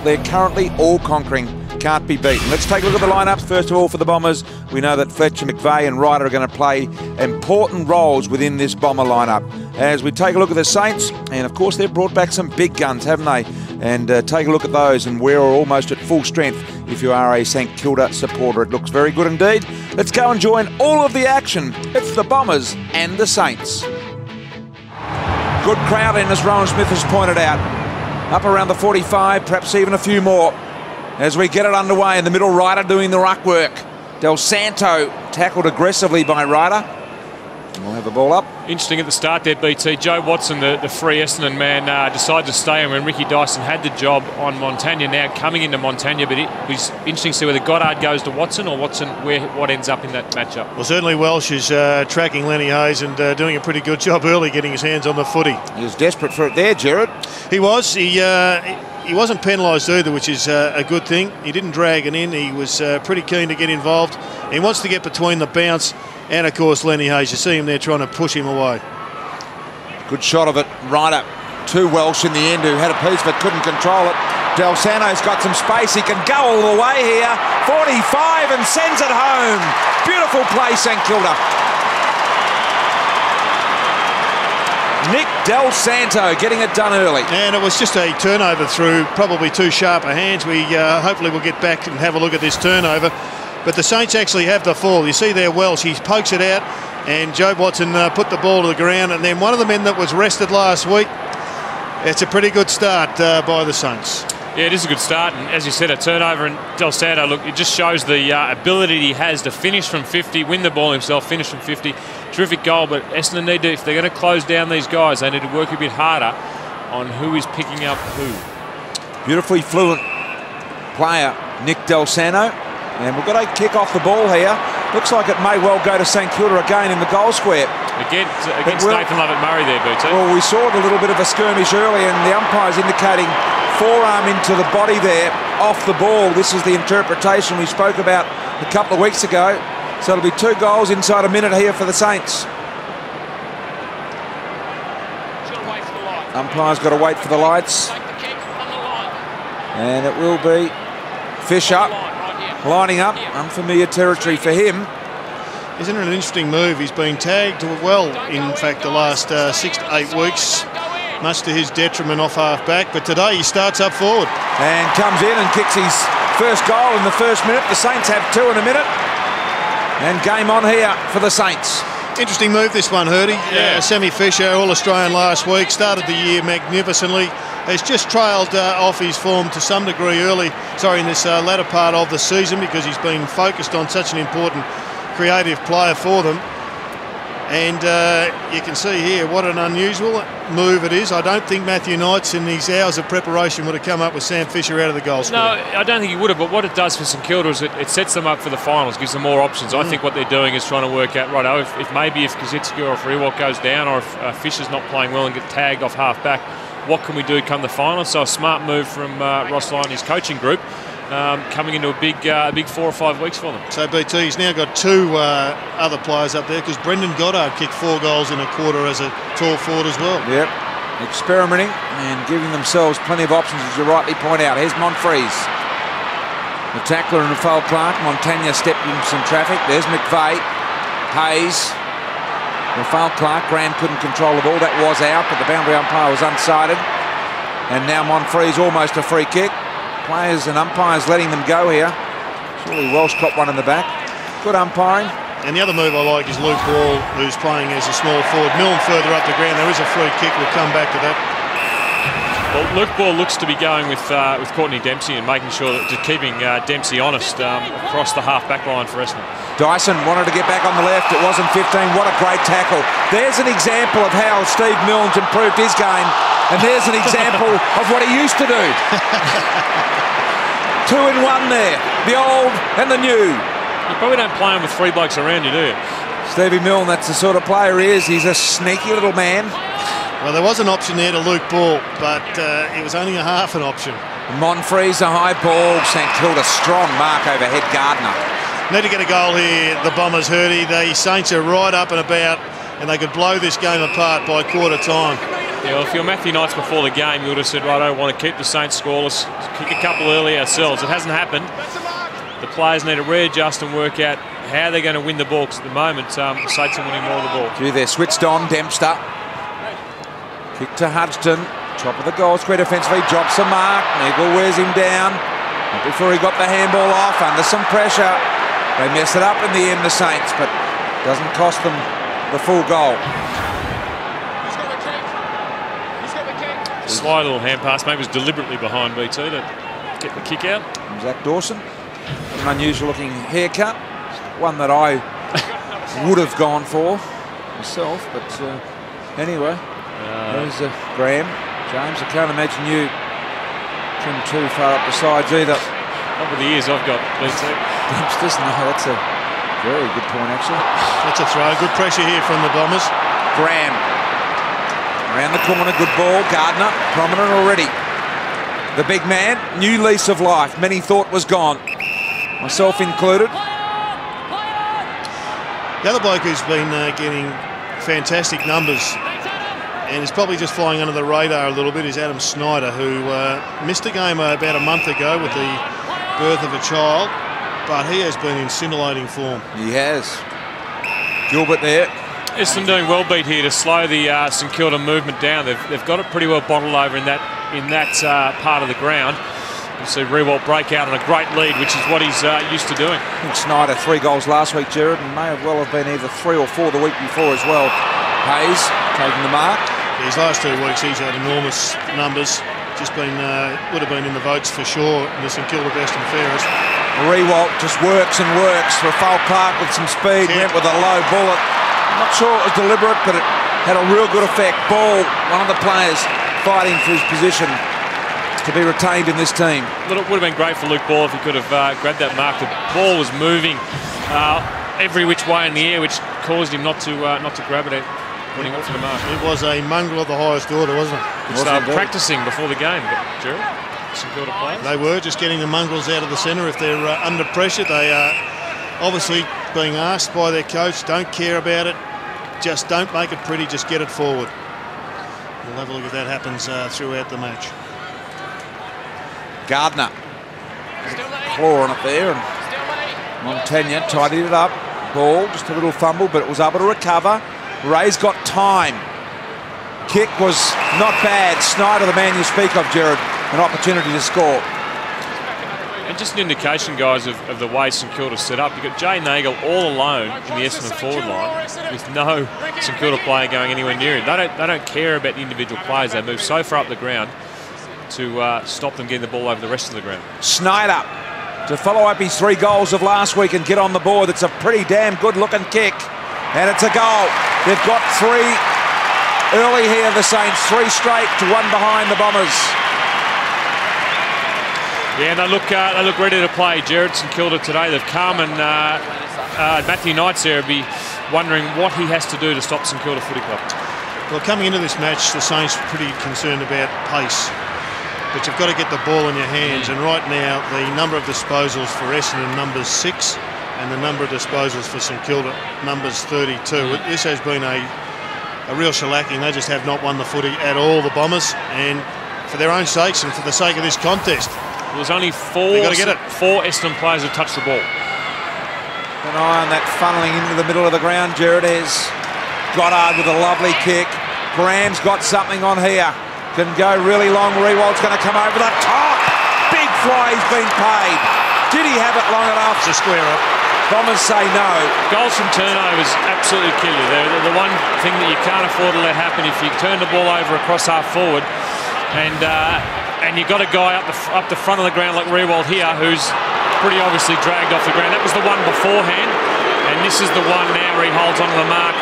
they're currently all-conquering. Can't be beaten. Let's take a look at the lineups. First of all, for the Bombers, we know that Fletcher, McVeigh and Ryder are going to play important roles within this Bomber lineup. As we take a look at the Saints, and of course they've brought back some big guns, haven't they? And take a look at those, and we're almost at full strength if you are a St Kilda supporter. It looks very good indeed. Let's go and join all of the action. It's the Bombers and the Saints. Good crowd in, as Rowan Smith has pointed out. Up around the 45, perhaps even a few more. As we get it underway in the middle, Ryder doing the ruck work. Del Santo tackled aggressively by Ryder. We'll have the ball up. Interesting at the start there, BT. Joe Watson, the free Essendon man, decided to stay, and when Ricky Dyson had the job on Montagna, now coming into Montagna, but it was interesting to see whether Goddard goes to Watson or Watson, what ends up in that matchup. Well, certainly Welsh is tracking Lenny Hayes and doing a pretty good job early getting his hands on the footy. He was desperate for it there, Gerard. He was. He wasn't penalised either, which is a good thing. He didn't drag it in. He was pretty keen to get involved. He wants to get between the bounce and, of course, Lenny Hayes. You see him there trying to push him away. Good shot of it. Ryder to Welsh in the end, who had a piece but couldn't control it. Del Santo's got some space. He can go all the way here. 45 and sends it home. Beautiful play, St Kilda. Nick Del Santo getting it done early. And it was just a turnover through probably too sharp a hands. We hopefully will get back and have a look at this turnover. But the Saints actually have the fall. You see there Welsh, he pokes it out, and Joe Watson put the ball to the ground. And then one of the men that was rested last week, it's a pretty good start by the Saints. Yeah, it is a good start, and as you said, a turnover, and Del Santo, look, it just shows the ability he has to finish from 50, win the ball himself, finish from 50. Terrific goal, but Essendon need to, if they're going to close down these guys, they need to work a bit harder on who is picking up who. Beautifully fluent player, Nick Del Santo. And we've got a kick off the ball here. Looks like it may well go to St Kilda again in the goal square. Against Nathan Lovett-Murray there, BT. Well, we saw a little bit of a skirmish early, and the umpire's indicating forearm into the body there, off the ball. This is the interpretation we spoke about a couple of weeks ago. So it'll be 2 goals inside a minute here for the Saints. Umpire's got to wait for the lights. And it will be Fisher lining up. Unfamiliar territory for him. Isn't it an interesting move? He's been tagged well, in fact, the last 6 to 8 weeks, much to his detriment off half-back. But today he starts up forward. And comes in and kicks his first goal in the first minute. The Saints have 2 in a minute. And game on here for the Saints. Interesting move, this one, Hurdy. Yeah. Sammy Fisher, All-Australian last week, started the year magnificently. Has just trailed off his form to some degree in this latter part of the season, because he's been focused on such an important creative player for them. And you can see here what an unusual move it is. I don't think Matthew Knights in these hours of preparation would have come up with Sam Fisher out of the goal square. No, I don't think he would have, but what it does for St Kilda is it sets them up for the finals, gives them more options. I think what they're doing is trying to work out, right, if Kazitsky or if Rewalk goes down, or if Fisher's not playing well and get tagged off half-back, what can we do come the final? So a smart move from Ross Lyon and his coaching group, coming into a big 4 or 5 weeks for them. So BT's now got 2 other players up there, because Brendan Goddard kicked 4 goals in a quarter as a tall forward as well. Yep, experimenting and giving themselves plenty of options, as you rightly point out. Here's Monfries. The tackler and the foul Clark. Montagna stepped in some traffic. There's McVeigh. Hayes. The foul Clark. Graham couldn't control the ball. That was out, but the boundary umpire was unsighted. And now Monfries almost a free kick. Players and umpires letting them go here. Surely Welsh got one in the back. Good umpiring. And the other move I like is Luke Ball, who's playing as a small forward. Milne further up the ground. There is a free kick. We'll come back to that. Well, Luke Ball looks to be going with Courtney Dempsey and making sure that keeping Dempsey honest across the half-back line for Essendon. Dyson wanted to get back on the left. It wasn't 15. What a great tackle. There's an example of how Steve Milne's improved his game. And there's an example of what he used to do. 2 in 1 there. The old and the new. You probably don't play him with 3 blokes around you, do you? Stevie Milne, that's the sort of player he is. He's a sneaky little man. Well, there was an option there to Luke Ball, but it was only a half an option. Monfries, a high ball. St Kilda, strong mark overhead. Gardner. Need to get a goal here, the Bombers, Hurdy. The Saints are right up and about, and they could blow this game apart by quarter time. Yeah, well, if you're Matthew Knights before the game, you would have said, right, I don't want to keep the Saints scoreless, kick a couple early ourselves. It hasn't happened. The players need to readjust and work out how they're going to win the ball, because at the moment, the Saints are winning more of the ball. Gee, they're switched on. Dempster. Kick to Hudson. Top of the goal square defensively. Drops the mark. Nigel wears him down. Before he got the handball off, under some pressure. They mess it up in the end, the Saints, but doesn't cost them the full goal. Sly little hand pass, maybe was deliberately behind BT to get the kick out. Zach Dawson, an unusual looking haircut, one that I would have gone for myself, but anyway, there's Graham. James, I can't imagine you trim too far up the sides either. Over the years I've got BT. Dempsters, no, that's a very good point actually. That's a throw, good pressure here from the Bombers. Graham. Around the corner, good ball. Gardner, prominent already. The big man, new lease of life. Many thought was gone, myself included. The other bloke who's been getting fantastic numbers and is probably just flying under the radar a little bit is Adam Snyder, who missed a game about a month ago with the birth of a child, but he has been in scintillating form. He has. Gilbert there. Essendon doing well beat here to slow the St Kilda movement down. They've got it pretty well bottled over in that part of the ground. You see Rewalt break out on a great lead, which is what he's used to doing. I think Snyder 3 goals last week, Jared, and may have well have been either 3 or 4 the week before as well. Hayes taking the mark. These last 2 weeks he's had enormous numbers. Just been would have been in the votes for sure in the St Kilda best and fairest. Rewalt just works and works. Rafael Clark with some speed, went with a low bullet. I'm not sure it was deliberate, but it had a real good effect. Ball, one of the players fighting for his position to be retained in this team. Well, it would have been great for Luke Ball if he could have grabbed that mark. The ball was moving every which way in the air, which caused him not to grab it when he went for the mark. It was a mongrel of the highest order, wasn't it? Which they were practicing before the game, Gerald. St Kilda players. They were just getting the mongrels out of the centre. If they're under pressure, they are obviously being asked by their coach, don't care about it, just don't make it pretty, just get it forward. We'll have a look if that happens throughout the match. Gardner, claw on it there, and Montagna tidied it up. Ball, just a little fumble, but it was able to recover. Ray's got time. Kick was not bad. Snyder, the man you speak of, Jared, an opportunity to score. And just an indication, guys, of the way St Kilda set up. You've got Jay Nagle all alone in the Essendon forward line with no St Kilda player going anywhere near him. They don't care about the individual players. They move so far up the ground to stop them getting the ball over the rest of the ground. Snyder to follow up his 3 goals of last week and get on the board. It's a pretty damn good-looking kick. And it's a goal. They've got 3 early here, the Saints. 3 straight to 1 behind the Bombers. Yeah, and they look ready to play. Jared, St Kilda today, they've come, and Matthew Knights there will be wondering what he has to do to stop St Kilda Footy Club. Well, coming into this match, the Saints are pretty concerned about pace, but you've got to get the ball in your hands, and right now the number of disposals for Essendon numbers 6, and the number of disposals for St Kilda numbers 32. This has been a real shellacking. They just have not won the footy at all, the Bombers, and for their own sakes and for the sake of this contest. There's only 4 Essendon players who touched the ball. An eye on that funneling into the middle of the ground. Jared has Goddard with a lovely kick. Graham's got something on here. Can go really long. Rewald's going to come over the top. Big fly, he's been paid. Did he have it long enough? It's a square up. Bombers say no. Goals from turnovers absolutely kill you. They're the one thing that you can't afford to let happen. If you turn the ball over across half forward, and you've got a guy up the front of the ground like Rewald here, who's pretty obviously dragged off the ground. That was the one beforehand, and this is the one now where he holds onto the mark.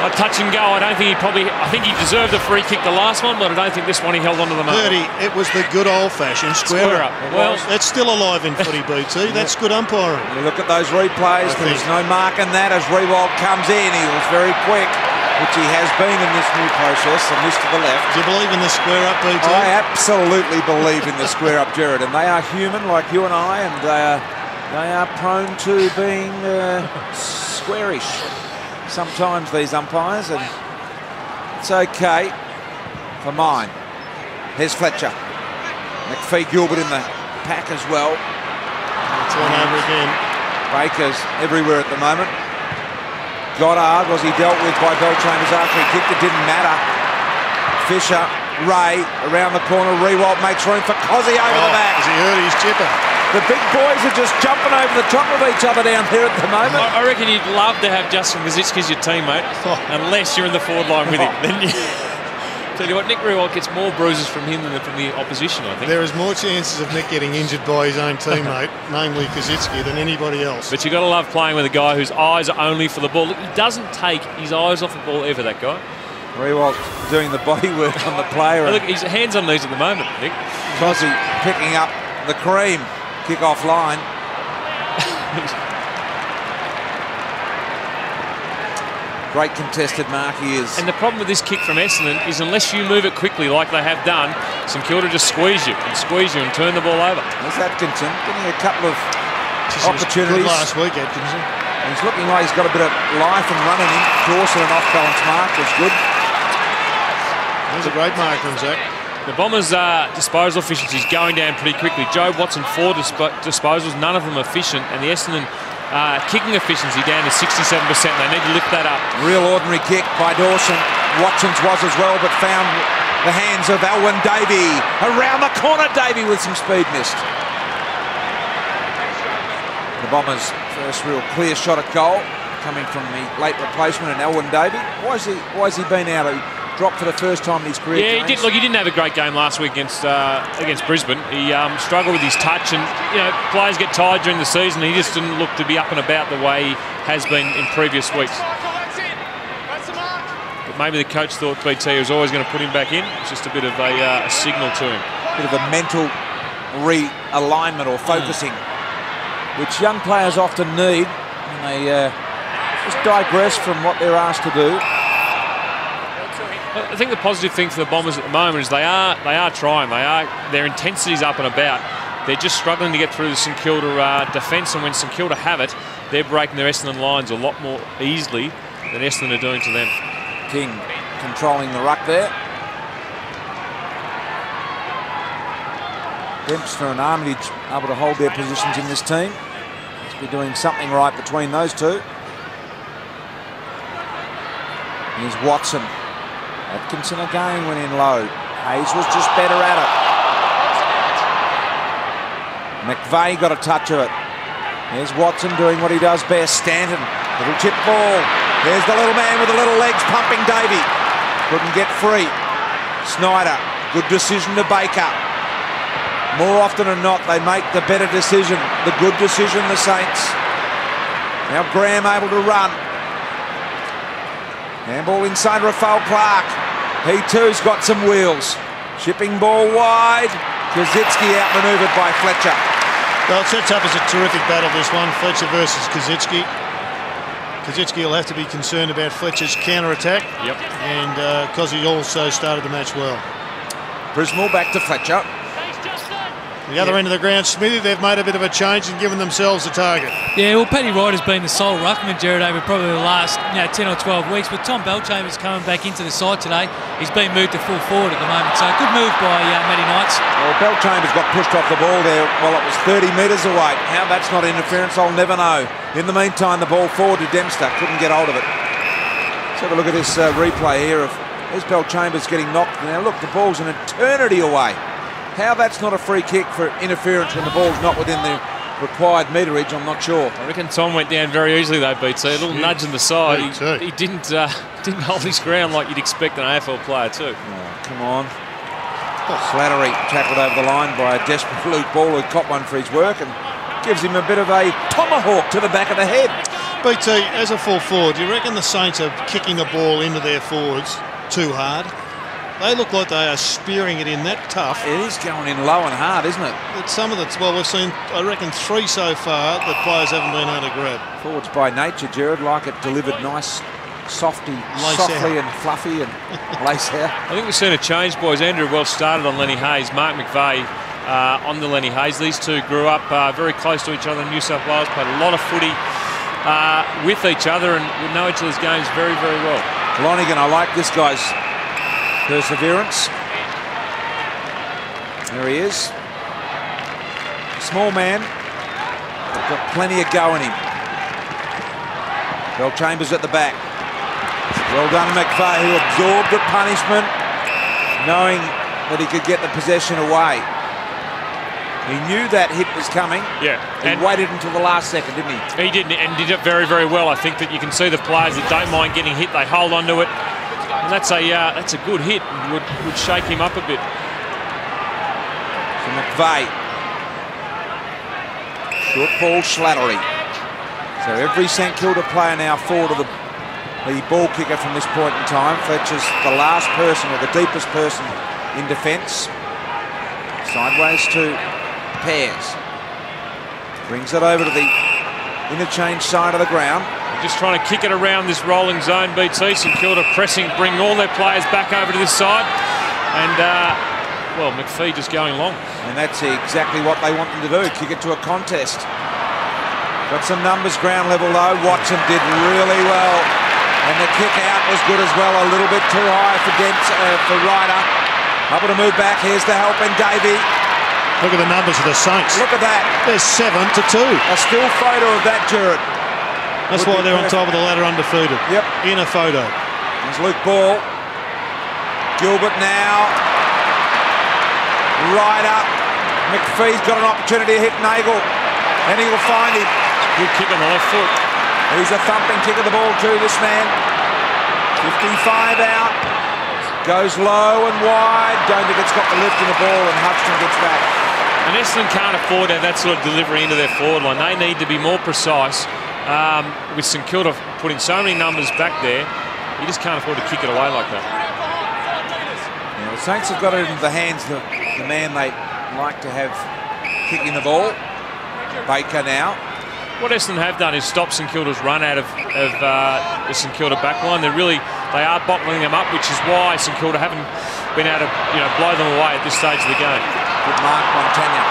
A touch and go. I think he deserved a free kick the last one, but I don't think this one he held onto the mark. It was the good old-fashioned square up. Well, that's still alive in footy, BT. That's good umpiring. You look at those replays. There's no mark in that as Rewald comes in. He was very quick, which he has been in this new process, and this to the left. Do you believe in the square up, BT? I absolutely believe in the square up, Jared, and they are human like you and I, and they are prone to being squarish sometimes, these umpires, and it's okay. for mine. Here's Fletcher. McPhee Gilbert in the pack as well. Turn over again. Baker's everywhere at the moment. Goddard was he dealt with by Belchambers after he kicked. It didn't matter. Fisher, Ray around the corner. Rewalt makes room for Cozzy over the back. Has he heard his chipper? The big boys are just jumping over the top of each other down here at the moment. I reckon you'd love to have Justin Kazitsky as your teammate, unless you're in the forward line with him. Then you tell you what, Nick Rewalt gets more bruises from him than from the opposition, I think. There is more chances of Nick getting injured by his own teammate, namely Kazitsky, than anybody else. But you've got to love playing with a guy whose eyes are only for the ball. Look, he doesn't take his eyes off the ball ever, that guy. Rewalt doing the body work on the player. Look, his hands on these at the moment, Nick. Cozzy picking up the cream. Kick-off line. Great contested mark he is. And the problem with this kick from Essendon is unless you move it quickly like they have done, St Kilda just squeeze you and turn the ball over. There's Atkinson getting a couple of opportunities. Good last week, Atkinson. He's looking like he's got a bit of life and running in. Dawson, an off-balance mark was good. There's a great mark from Zach. The Bombers' disposal efficiency is going down pretty quickly. Joe Watson, 4 disposals, none of them efficient, and the Essendon kicking efficiency down to 67%. They need to lift that up. Real ordinary kick by Dawson. Watson's was as well, but found the hands of Alwyn Davey. Around the corner, Davey with some speed missed. The Bombers' first real clear shot at goal coming from the late replacement in Alwyn Davey. Why has he been out? He dropped for the first time in his career. Yeah, he did. Look, he didn't have a great game last week against Brisbane. He struggled with his touch, and players get tired during the season. He just didn't look to be up and about the way he has been in previous weeks. But maybe the coach thought BT was always going to put him back in. It's just a bit of a signal to him. A bit of a mental realignment or focusing, which young players often need when they just digress from what they're asked to do. I think the positive thing for the Bombers at the moment is they are trying. Their intensity's up and about. They're just struggling to get through the St Kilda defence, and when St Kilda have it, they're breaking their Essendon lines a lot more easily than Essendon are doing to them. King controlling the ruck there. Dempster and Armitage able to hold their positions in this team. Must be doing something right between those two. Here's Watson. Atkinson again went in low. Hayes was just better at it. McVeigh got a touch of it. There's Watson doing what he does best. Stanton, little chip ball. There's the little man with the little legs pumping Davey. Couldn't get free. Snyder, good decision to Baker. More often than not, they make the better decision. The good decision, the Saints. Now Graham able to run. Handball inside Rafael Clark. He too's got some wheels. Shipping ball wide. Kazitsky outmanoeuvred by Fletcher. Well, it sets up as a terrific battle, this one. Fletcher versus Kazitsky. Kazitsky will have to be concerned about Fletcher's counter-attack. Yep. And Cozzy also started the match well. Brismall back to Fletcher. The other end of the ground, Smithy, they've made a bit of a change and given themselves a target. Yeah, well, Paddy Wright has been the sole ruckman, Jared, over probably the last 10 or 12 weeks. But Tom Belchambers coming back into the side today. He's been moved to full forward at the moment. So good move by Matty Knights. Well, Belchambers got pushed off the ball there while it was 30 metres away. How that's not interference, I'll never know. In the meantime, the ball forward to Dempster. Couldn't get hold of it. Let's have a look at this replay here of there's Belchambers getting knocked. Now, look, the ball's an eternity away. How that's not a free kick for interference when the ball's not within the required meterage, I'm not sure. I reckon Tom went down very easily though, BT. A little nudge in the side. He didn't hold his ground like you'd expect an AFL player to. Oh, come on. Slattery tackled over the line by a desperate Luke Ball who caught one for his work and gives him a bit of a tomahawk to the back of the head. BT, as a full forward, do you reckon the Saints are kicking the ball into their forwards too hard? They look like they are spearing it in that tough. It is going in low and hard, isn't it? But some of the, well, we've seen, I reckon, 3 so far that players haven't been able to grab. Forwards by nature, Jared, like it delivered nice, softly and fluffy and lace out. I think we've seen a change, boys. Andrew Welsh started on Lenny Hayes. Mark McVeigh on the Lenny Hayes. These two grew up very close to each other in New South Wales, played a lot of footy with each other and would know each other's games very, very well. Lonergan, I like this guy's Perseverance. There he is. Small man, but got plenty of go in him. Bell-Chambers at the back. Well done, McVeigh, who absorbed the punishment, knowing that he could get the possession away. He knew that hit was coming. Yeah. He waited until the last second, didn't he? He did, and did it very, very well. I think that you can see the players that don't mind getting hit, they hold on to it. And that's a good hit. Would shake him up a bit. So McVeigh. Short ball, Slattery. So every St Kilda player now forward of the ball kicker from this point in time. Fletcher's the last person or the deepest person in defence. Sideways to Pears. Brings it over to the interchange side of the ground. Just trying to kick it around this rolling zone, BT. St Kilda pressing, bringing all their players back over to this side. And, well, McPhee just going long. And that's exactly what they want them to do, kick it to a contest. Got some numbers ground level though. Watson did really well. And the kick out was good as well, a little bit too high for Ryder. Able to move back, here's the help, and Davey. Look at the numbers of the Saints. Look at that. There's 7-2. A still photo of that, Jared. That's why they're on top of the ladder undefeated. Yep. In a photo. There's Luke Ball. Gilbert now. Ryder. McPhee's got an opportunity to hit Nagel. And he will find him. Good kick on the left foot. He's a thumping kick of the ball too, this man. 55 out. Goes low and wide. Don't think it's got the lift in the ball, and Hudson gets back. And Essendon can't afford to have that sort of delivery into their forward line. They need to be more precise. With St Kilda putting so many numbers back there, you just can't afford to kick it away like that. Yeah, the Saints have got it into the hands of the man they like to have kicking the ball. Baker now. What Essendon have done is stop St Kilda's run out of the St Kilda backline. They are bottling them up, which is why St Kilda haven't been able to blow them away at this stage of the game. Good mark, Montagna.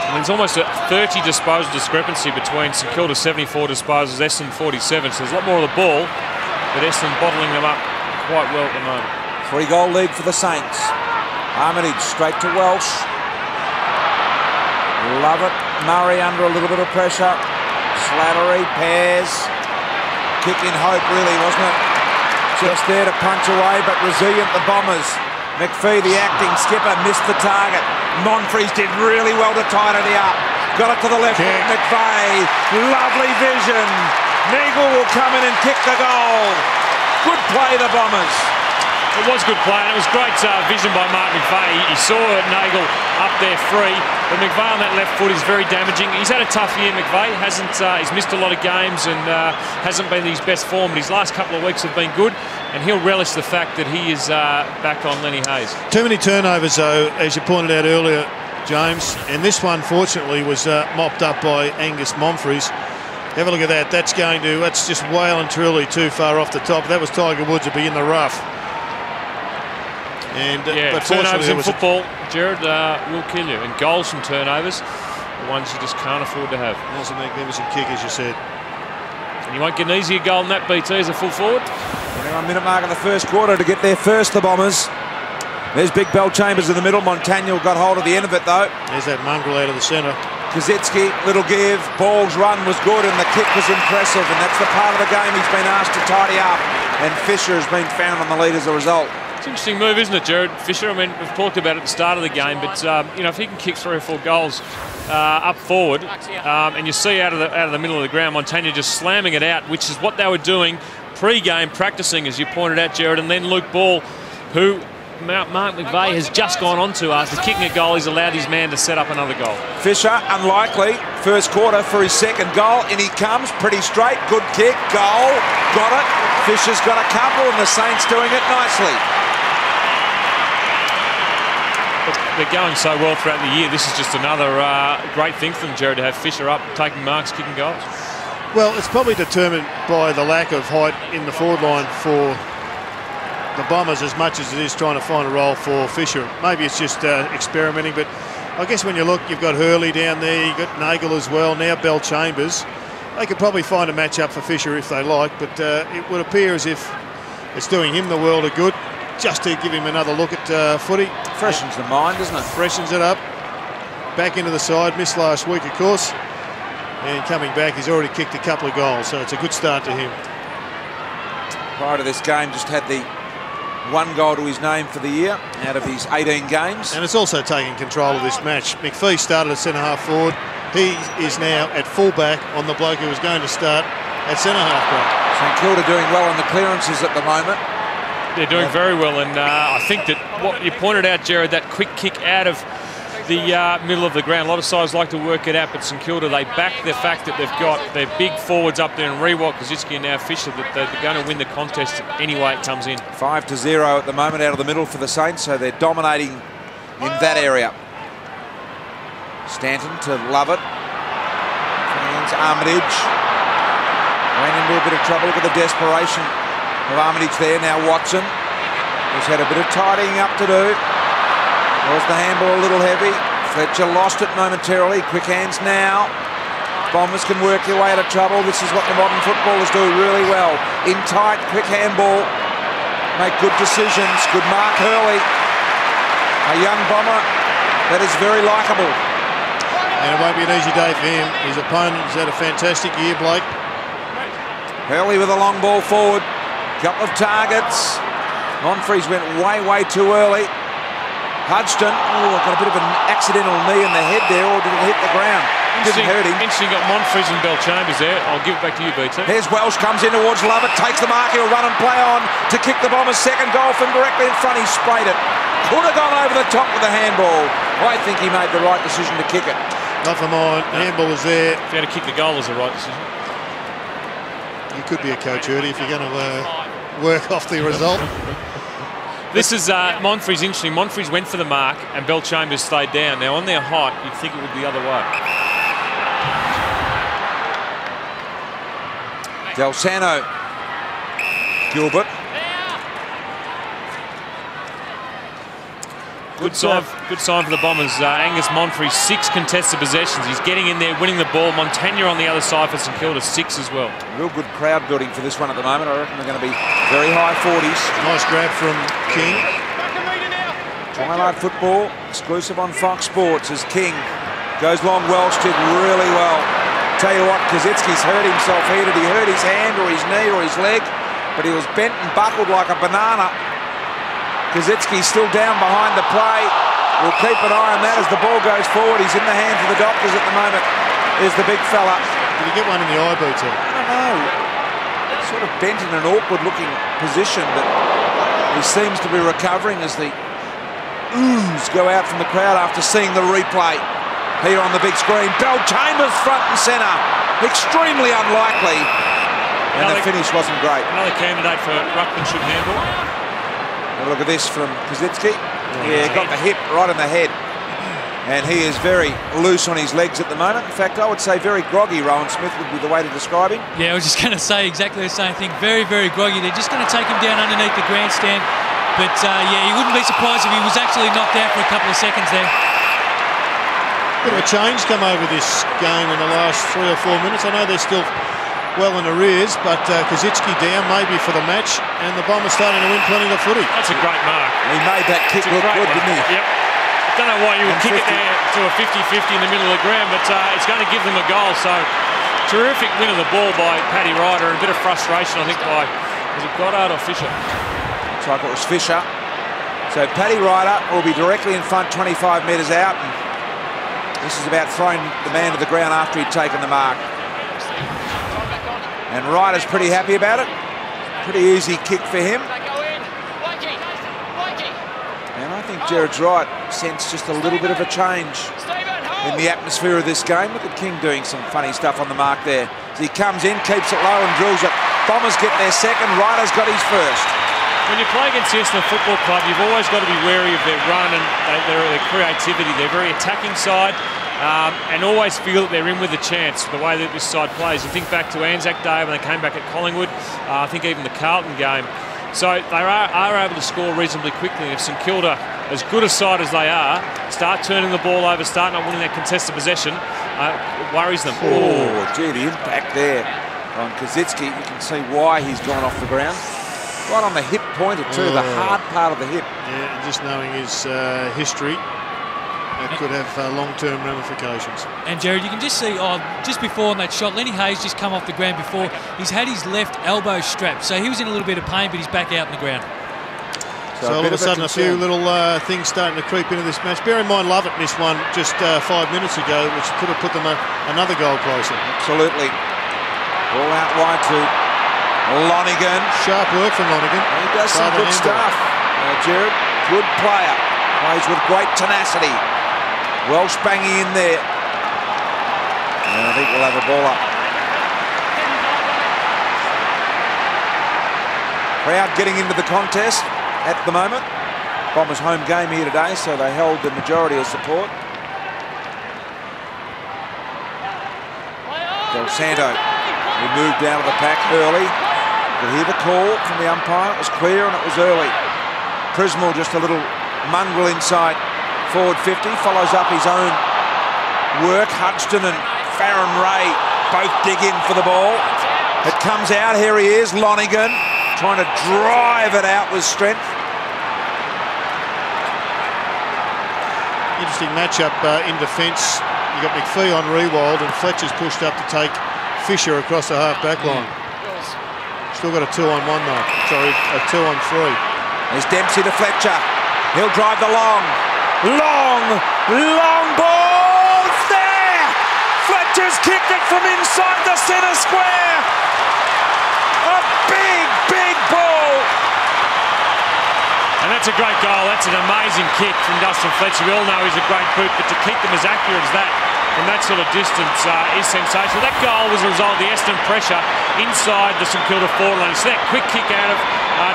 And there's almost a 30 disposal discrepancy between St Kilda 74 disposals, Essendon 47. So there's a lot more of the ball, but Essendon bottling them up quite well at the moment. 3-goal lead for the Saints. Armitage straight to Welsh. Love it. Murray under a little bit of pressure. Slattery, Pears. Kick in hope, really, wasn't it? Just there to punch away, but resilient, the Bombers. McPhee, the acting skipper, missed the target. Monfries did really well to tidy it up. Got it to the left. McVeigh, lovely vision. Nagel will come in and kick the goal. Good play, the Bombers. It was good play, and it was great vision by Mark McVeigh. He saw Nagel up there free, but McVeigh on that left foot is very damaging. He's had a tough year, McVeigh. He's missed a lot of games and hasn't been in his best form, but his last couple of weeks have been good, and he'll relish the fact that he is back on Lenny Hayes. Too many turnovers, though, as you pointed out earlier, James, and this one, fortunately, was mopped up by Angus Monfries. Have a look at that. That's just well and truly too far off the top. That was Tiger Woods would be in the rough. But turnovers in football, Jared, will kill you. And goals from turnovers, the ones you just can't afford to have. That's a magnificent kick, as you said. And you won't get an easier goal than that, BT, as a full forward. 21-minute mark of the first quarter to get there first, the Bombers. There's Big Bell-Chambers in the middle. Montagna got hold of the end of it, though. There's that mongrel out of the centre. Kazitsky, little give. Ball's run was good, and the kick was impressive. And that's the part of the game he's been asked to tidy up. And Fisher has been found on the lead as a result. It's an interesting move, isn't it, Jared? Fisher, I mean, we've talked about it at the start of the game, but, if he can kick 3 or 4 goals up forward, and you see out of the middle of the ground, Montagna just slamming it out, which is what they were doing pre-game, practicing, as you pointed out, Jared, and then Luke Ball, who Mark McVeigh has just gone on to after kicking a goal. He's allowed his man to set up another goal. Fisher, unlikely, first quarter for his second goal. In he comes, pretty straight, good kick, goal, got it. Fisher's got a couple, and the Saints doing it nicely. They're going so well throughout the year. This is just another great thing for them, Jared, to have Fisher up, taking marks, kicking goals. Well, it's probably determined by the lack of height in the forward line for the Bombers as much as it is trying to find a role for Fisher. Maybe it's just experimenting, but I guess when you look, you've got Hurley down there, you've got Nagel as well, now Bell-Chambers. They could probably find a match-up for Fisher if they like, but it would appear as if it's doing him the world of good just to give him another look at footy. Freshens the mind, doesn't it? Freshens it up. Back into the side. Missed last week, of course. And coming back, he's already kicked a couple of goals, so it's a good start to him. Prior to this game, just had the 1 goal to his name for the year out of his 18 games. And it's also taking control of this match. McPhee started at centre-half forward. He is now at full-back on the bloke who was going to start at centre-half back. St Kilda doing well on the clearances at the moment. They're doing very well, and I think that what you pointed out, Jared, that quick kick out of the middle of the ground. A lot of sides like to work it out, but St Kilda, they back the fact that they've got their big forwards up there, and Rewalt, Kosicki and now Fisher, that they're going to win the contest any way it comes in. 5-0 at the moment out of the middle for the Saints, so they're dominating in that area. Stanton to Lovett. Finds Armitage. Ran into a bit of trouble. Look at the desperation of Armitage there. Now Watson has had a bit of tidying up to do. Was the handball a little heavy? Fletcher lost it momentarily. Quick hands now. Bombers can work their way out of trouble. This is what the modern footballers do really well. In tight, quick handball. Make good decisions. Good mark Hurley. A young bomber that is very likeable. And it won't be an easy day for him. His opponent has had a fantastic year, Blake. Hurley with a long ball forward. Couple of targets. Monfries went way too early. Hudson, got a bit of an accidental knee in the head there, or did it hit the ground? Didn't hurt him. Interesting, got Monfries and Bell Chambers there. I'll give it back to you, BT. Here's Welsh, comes in towards Lovett, takes the mark, he'll run and play on to kick the Bombers' second goal from directly in front. He sprayed it. Could have gone over the top with the handball. I think he made the right decision to kick it. Not for mine. The handball was there. If you had to kick the goal, was the right decision. You could be a coach, Erdy, if you're going to work off the result. This is Monfries interesting. Monfries went for the mark and Bell Chambers stayed down. Now on their height, you'd think it would be the other way. Del Sano. Gilbert. Good sign for the Bombers. Angus Monfries, 6 contested possessions. He's getting in there, winning the ball. Montagna on the other side for St Kilda, 6 as well. Real good crowd building for this one at the moment. I reckon they're going to be very high 40s. Nice grab from King. Twilight football, exclusive on Fox Sports as King goes long. Welsh did really well. Tell you what, Kosicki's hurt himself here. Did he hurt his hand or his knee or his leg? But he was bent and buckled like a banana. Kosicki's still down behind the play. We'll keep an eye on that as the ball goes forward. He's in the hands of the doctors at the moment. There's the big fella. Did he get one in the eye, BT? I don't know. Sort of bent in an awkward-looking position, but he seems to be recovering as the oohs go out from the crowd after seeing the replay. Here on the big screen, Bell Chambers front and centre. Extremely unlikely. And the finish wasn't great. Another candidate for ruckmanship handball. Look at this from Kosicki. Yeah, got the hip right in the head. And he is very loose on his legs at the moment. In fact, I would say very groggy, Rowan Smith would be the way to describe him. Yeah, I was just going to say exactly the same thing. Very groggy. They're just going to take him down underneath the grandstand. But, yeah, you wouldn't be surprised if he was actually knocked out for a couple of seconds there. Bit of a change come over this game in the last 3 or 4 minutes. I know they're still well in arrears, but Kosicki down maybe for the match, and the Bombers starting to win plenty of footy. That's a great mark. He made that kick look good, didn't he? Yep. I don't know why you would kick it there to a 50-50 in the middle of the ground, but it's going to give them a goal. So terrific win of the ball by Paddy Ryder, and a bit of frustration, I think, by, was it Goddard or Fisher? Looks like it was Fisher. So Paddy Ryder will be directly in front, 25 metres out. And this is about throwing the man to the ground after he'd taken the mark. And Ryder's pretty happy about it. Pretty easy kick for him. And I think Jared's right. Sense just a little bit of a change in the atmosphere of this game. Look at King doing some funny stuff on the mark there. As he comes in, keeps it low and drills it. Bombers get their second. Ryder's got his first. When you play against the Essendon Football Club, you've always got to be wary of their run and their creativity. They're very attacking side. And always feel that they're in with a chance the way that this side plays. You think back to Anzac Day when they came back at Collingwood, I think even the Carlton game. So they are able to score reasonably quickly. If St Kilda, as good a side as they are, start turning the ball over, start not winning that contested possession, worries them. Oh, gee, the impact there on Kazitsky. You can see why he's gone off the ground. Right on the hip pointer too, the hard part of the hip. Yeah, and just knowing his history, that could have long-term ramifications. And Jared, you can just see, just before on that shot, Lenny Hayes just come off the ground before. He's had his left elbow strapped, so he was in a little bit of pain, but he's back out on the ground. So all of a sudden, a few little things starting to creep into this match. Bear in mind, Lovett missed one just 5 minutes ago, which could have put them another goal closer. Absolutely. All out wide to Lonigan. Sharp work from Lonigan. He does some good stuff. Jared, good player. Plays with great tenacity. Welsh banging in there. And I think we'll have a ball up. Crowd getting into the contest at the moment. Bombers home game here today, so they held the majority of support. Del Santo, he moved out of the pack early. You hear the call from the umpire. It was clear and it was early. Prismal just a little mongrel inside forward 50, follows up his own work. Hudson and Farron Ray both dig in for the ball. It comes out, here he is, Lonigan, trying to drive it out with strength. Interesting matchup in defence. You got McPhee on Rewald and Fletcher's pushed up to take Fisher across the half-back line. Still got a 2-on-1 though. Sorry, a 2-on-3. There's Dempsey to Fletcher. He'll drive the long ball. It's there! Fletcher's kicked it from inside the centre square. A big ball. And that's a great goal. That's an amazing kick from Dustin Fletcher. We all know he's a great boot, but to kick them as accurate as that from that sort of distance is sensational. That goal was a result of the Essendon pressure inside the St Kilda forward line. So that quick kick out of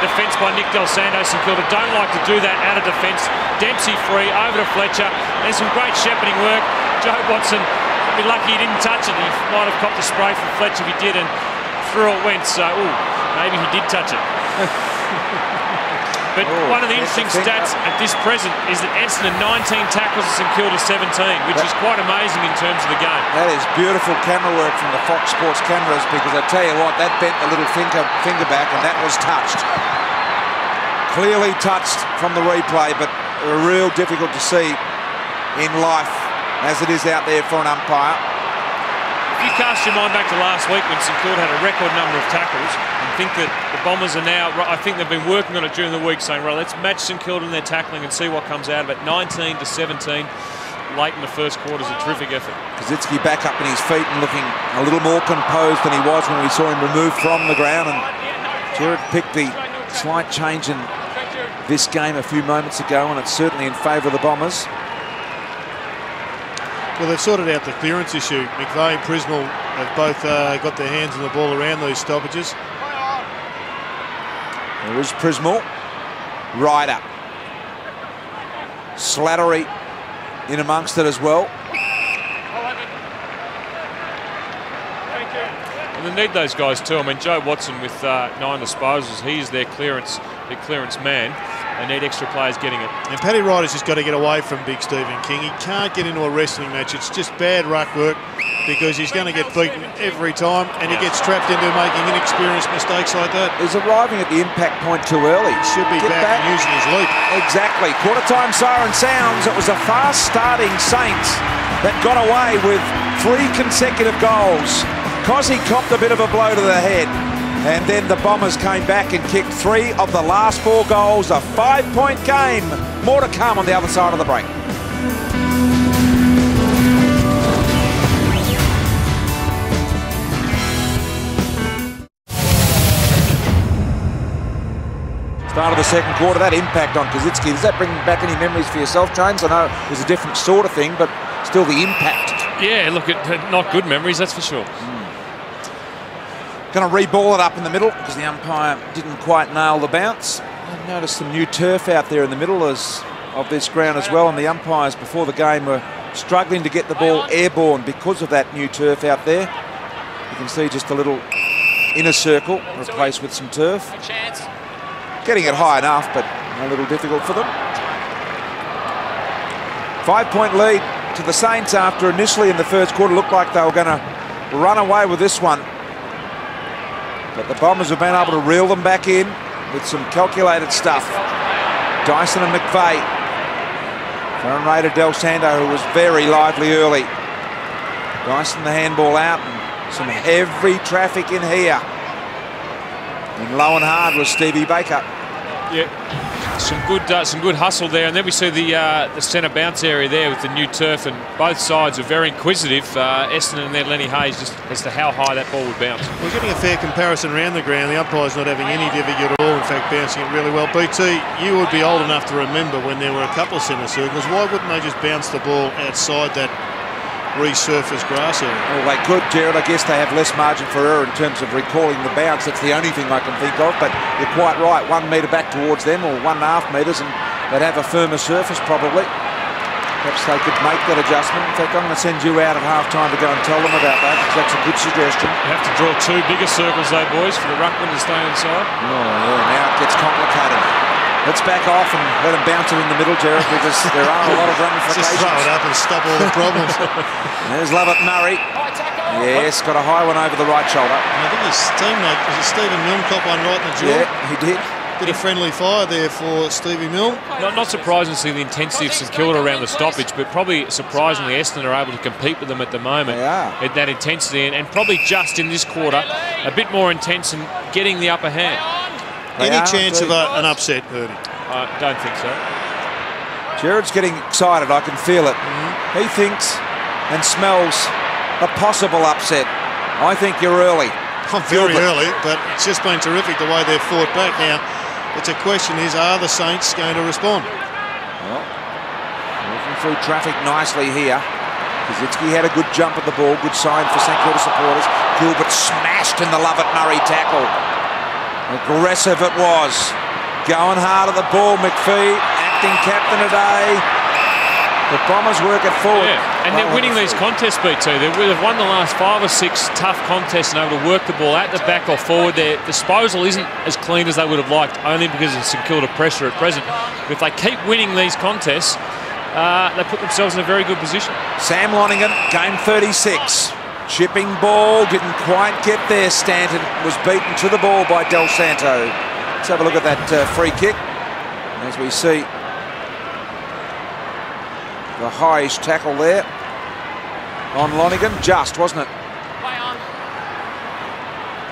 defence by Nick Del Santo. St Kilda don't like to do that out of defence. Dempsey free, over to Fletcher. There's some great shepherding work. Joe Watson, be lucky he didn't touch it. He might have copped a spray from Fletcher if he did, and through it went. So, maybe he did touch it. But one of the interesting stats at this present is that Essendon 19 tackles and St Kilda 17, which is quite amazing in terms of the game. That is beautiful camera work from the Fox Sports cameras, because I tell you what, that bent the little finger back and that was touched. Clearly touched from the replay, but real difficult to see in life as it is out there for an umpire. If you cast your mind back to last week when St Kilda had a record number of tackles, and think that the Bombers are now, I think they've been working on it during the week, saying, right, let's match St Kilda in their tackling and see what comes out of it. 19 to 17 late in the first quarter is a terrific effort. Kazitsky back up in his feet and looking a little more composed than he was when we saw him removed from the ground. And Jared picked the slight change in this game a few moments ago, and it's certainly in favour of the Bombers. Well, they've sorted out the clearance issue. McVeigh and Prismal have both got their hands on the ball around these stoppages. There is Prismal. Ryder. Slattery in amongst it as well. And they need those guys too. I mean, Joe Watson with 9 disposals, he's their clearance man. They need extra players getting it. And Paddy Ryder's just got to get away from Big Stephen King. He can't get into a wrestling match. It's just bad ruck work, because he's going to get beaten every time, and he gets trapped into making inexperienced mistakes like that. He's arriving at the impact point too early. He should be back and using his leap. Exactly. Quarter time siren sounds. It was a fast starting Saints that got away with 3 consecutive goals. Cozzy copped a bit of a blow to the head. And then the Bombers came back and kicked 3 of the last 4 goals. A 5-point game. More to come on the other side of the break. Start of the second quarter, that impact on Kazitsky. Does that bring back any memories for yourself, James? I know it was a different sort of thing, but still the impact. Yeah, look, not good memories, that's for sure. Going to re-ball it up in the middle because the umpire didn't quite nail the bounce. I noticed some new turf out there in the middle of this ground as well, and the umpires before the game were struggling to get the ball airborne because of that new turf out there. You can see just a little inner circle replaced with some turf. Getting it high enough, but a little difficult for them. 5-point lead to the Saints after initially in the first quarter looked like they were going to run away with this one. But the Bombers have been able to reel them back in with some calculated stuff. Dyson and McVeigh. Farron Ray to Del Santo, who was very lively early. Dyson the handball out, and some heavy traffic in here. And low and hard was Stevie Baker. Yeah, some good hustle there, and then we see the centre bounce area there with the new turf, and both sides are very inquisitive. Essendon and then Lenny Hayes, just as to how high that ball would bounce. We're getting a fair comparison around the ground. The umpire's not having any difficulty at all, in fact bouncing it really well. BT, you would be old enough to remember when there were a couple of centre circles. Why wouldn't they just bounce the ball outside that resurfaced grass area? Well, they could, Jared. I guess they have less margin for error in terms of recalling the bounce. That's the only thing I can think of. But you're quite right. 1 metre back towards them, or 1.5 metres, and they'd have a firmer surface probably. Perhaps they could make that adjustment. In fact, I'm going to send you out at half-time to go and tell them about that, because that's a good suggestion. You have to draw 2 bigger circles though, boys, for the ruckman to stay inside. Oh, yeah. Now it gets complicated. Let's back off and let him bounce it in the middle, Jared, because there are a lot of ramifications. Just throw it up and stop all the problems. There's Lovett Murray. Yes, got a high one over the right shoulder. And I think his teammate, was it Stephen Milne, caught one right in the jaw? Yeah, he did. Bit of friendly fire there for Stevie Milne. Not surprising to see the intensity of St Kilda around the stoppage, but probably surprisingly Essendon are able to compete with them at the moment. They are. At that intensity, and probably just in this quarter, a bit more intense and getting the upper hand. Any chance of an upset, Bertie? I don't think so. Jared's getting excited, I can feel it. He thinks and smells a possible upset. I think you're early. I'm very early, but it's just been terrific the way they've fought back. Now, it's a question is, are the Saints going to respond? Well, moving through traffic nicely here. Kazitsky had a good jump at the ball, good sign for St Kilda supporters. Gilbert smashed in the Lovett Murray tackle. Aggressive it was. Going hard at the ball, McPhee, acting captain today. The Bombers work it forward. Yeah, and they're winning these contests, BT. They've won the last 5 or 6 tough contests and able to work the ball at the back or forward. Their disposal isn't as clean as they would have liked, only because of St Kilda pressure at present. But if they keep winning these contests, they put themselves in a very good position. Sam Lonergan, game 36. Chipping ball, didn't quite get there. Stanton was beaten to the ball by Del Santo. Let's have a look at that free kick. As we see the highish tackle there on Lonergan. Just, wasn't it?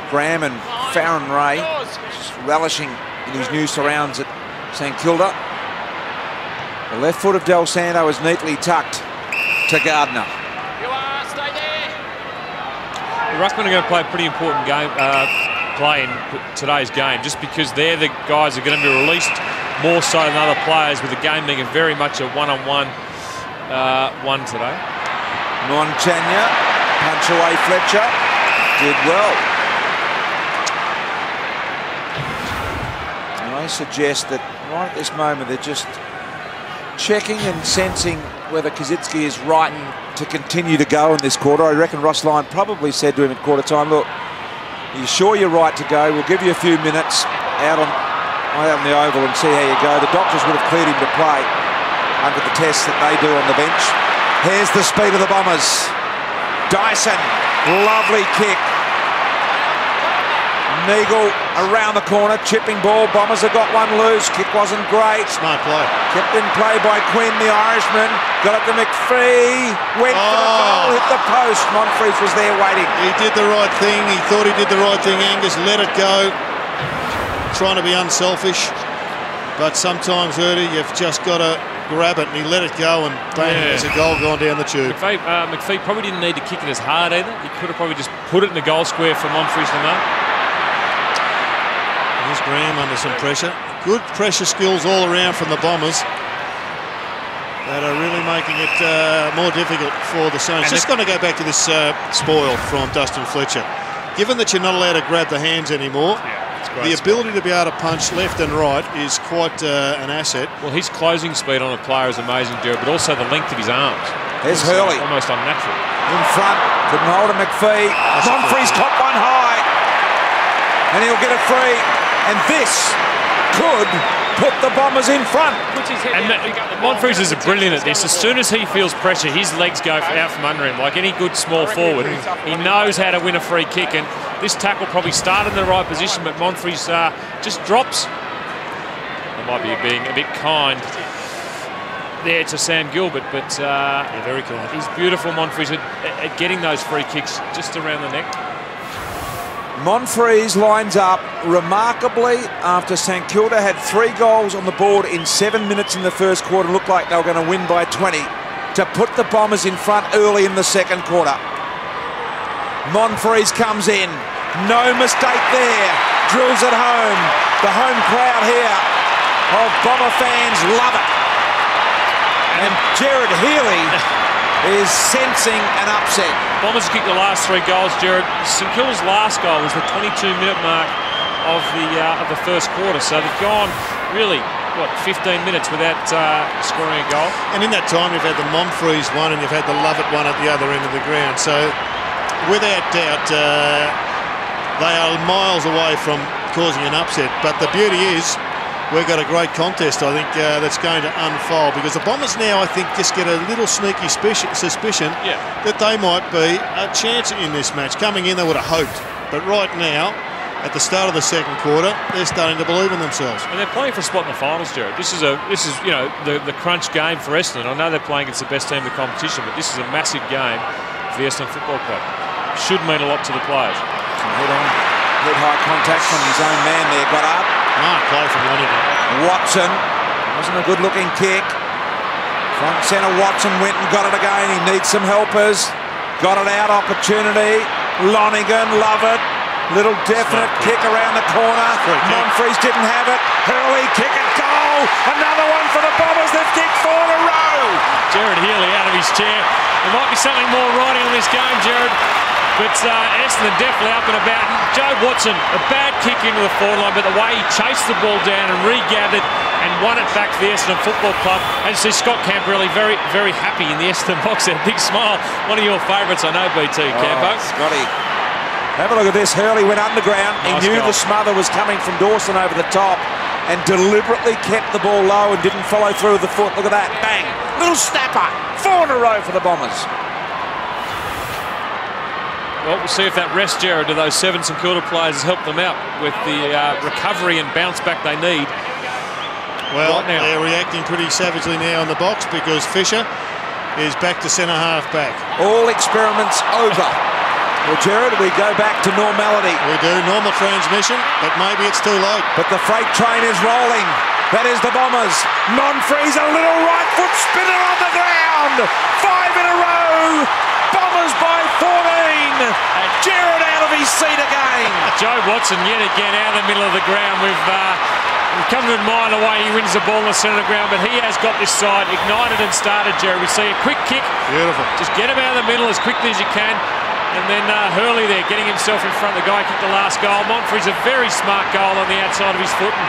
Graham and Farron Ray just relishing in his new surrounds at St Kilda. The left foot of Del Santo is neatly tucked to Gardner. The ruckmen are going to play a pretty important game, play in today's game, just because they're the guys that are going to be released more so than other players, with the game being very much a one-on-one one today. Montagna, punch away Fletcher, did well. And I suggest that right at this moment they're just checking and sensing whether Kazitsky is right to continue to go in this quarter. I reckon Ross Lyon probably said to him at quarter time, look, are you sure you're right to go? We'll give you a few minutes out on the oval and see how you go. The doctors would have cleared him to play under the tests that they do on the bench. Here's the speed of the Bombers. Dyson, lovely kick. Neagle around the corner, chipping ball. Bombers have got one loose. Kick wasn't great. Smart play. Kept in play by Quinn, the Irishman. Got it to McPhee. Went for the goal, hit the post. Monfries was there waiting. He did the right thing. He thought he did the right thing. Angus let it go. Trying to be unselfish. But sometimes, Erdy, you've just got to grab it, and he let it go, and bang, there's a goal gone down the tube. McPhee probably didn't need to kick it as hard either. He could have probably just put it in the goal square for Monfries to mark. There's Graham under some pressure. Good pressure skills all around from the Bombers that are really making it more difficult for the Saints. Just going to go back to this spoil from Dustin Fletcher. Given that you're not allowed to grab the hands anymure, the ability to be able to punch left and right is quite an asset. Well, his closing speed on a player is amazing, Jared, but also the length of his arms. There's Hurley. Almost unnatural. In front, couldn't hold him, McPhee. Monfries caught one high, and he'll get it free. And this could put the Bombers in front. And Monfries is brilliant at this. As soon as he feels pressure, his legs go out from under him. Like any good small forward, he knows how to win a free kick. And this tackle probably started in the right position, but Monfries just drops. I might be being a bit kind there to Sam Gilbert, but very kind. He's beautiful, Monfries, at getting those free kicks just around the neck. Monfries lines up remarkably after St Kilda had 3 goals on the board in 7 minutes in the first quarter. Looked like they were going to win by 20 to put the Bombers in front early in the second quarter. Monfries comes in. No mistake there. Drills it home. The home crowd here of Bomber fans love it. And Jared Healy is sensing an upset. Bombers kicked the last 3 goals, Jared. St Kilda's last goal was the 22-minute mark of the first quarter. So they've gone really, 15 minutes without scoring a goal. And in that time, you've had the Monfries one and you've had the Lovett one at the other end of the ground. So without doubt, they are miles away from causing an upset. But the beauty is, we've got a great contest, I think, that's going to unfold, because the Bombers now, I think, just get a little sneaky suspicion that they might be a chance in this match. Coming in, they would have hoped. But right now, at the start of the second quarter, they're starting to believe in themselves. And they're playing for a spot in the finals, Jared. This is the crunch game for Essendon. I know they're playing against the best team in the competition, but this is a massive game for the Essendon Football Club. Should mean a lot to the players. Head high contact from his own man there, got up. Play from Lonergan. Watson, wasn't a good looking kick. Front centre Watson went and got it again. He needs some helpers. Got it out, opportunity. Lonergan, love it. Little definite kick around the corner. Monfries didn't have it. Hurley, kick it, goal. Another one for the Bombers. They've kicked 4 in a row. Jared Healy out of his chair. There might be something more riding on this game, Jared. But Essendon definitely up and about. And Joe Watson, a bad kick into the forward line, but the way he chased the ball down and regathered and won it back for the Essendon Football Club. And see Scott Camperelli very, very happy in the Essendon box there. Big smile. One of your favourites, I know, BT, Campo. Scotty. Have a look at this. Hurley went underground. He knew the smother was coming from Dawson over the top and deliberately kept the ball low and didn't follow through with the foot. Look at that. Bang. Little snapper. 4 in a row for the Bombers. Well, we'll see if that rest, Jared, to those 7 St Kilda players has helped them out with the recovery and bounce back they need. Well, right now, they're reacting pretty savagely now in the box because Fisher is back to centre-half back. All experiments over. Well, Jared, we go back to normality. We do, normal transmission, but maybe it's too late. But the freight train is rolling. That is the Bombers. Monfries, a little right foot spinner on the ground. 5 in a row. Bombers by 14. And Jared out of his seat again. Joe Watson yet again out of the middle of the ground. We've come to admire the way he wins the ball in the centre of the ground, but he has got this side ignited and started, Jared. We see a quick kick. Beautiful. Just get him out of the middle as quickly as you can. And then Hurley there getting himself in front. The guy kicked the last goal. Monfries a very smart goal on the outside of his foot. And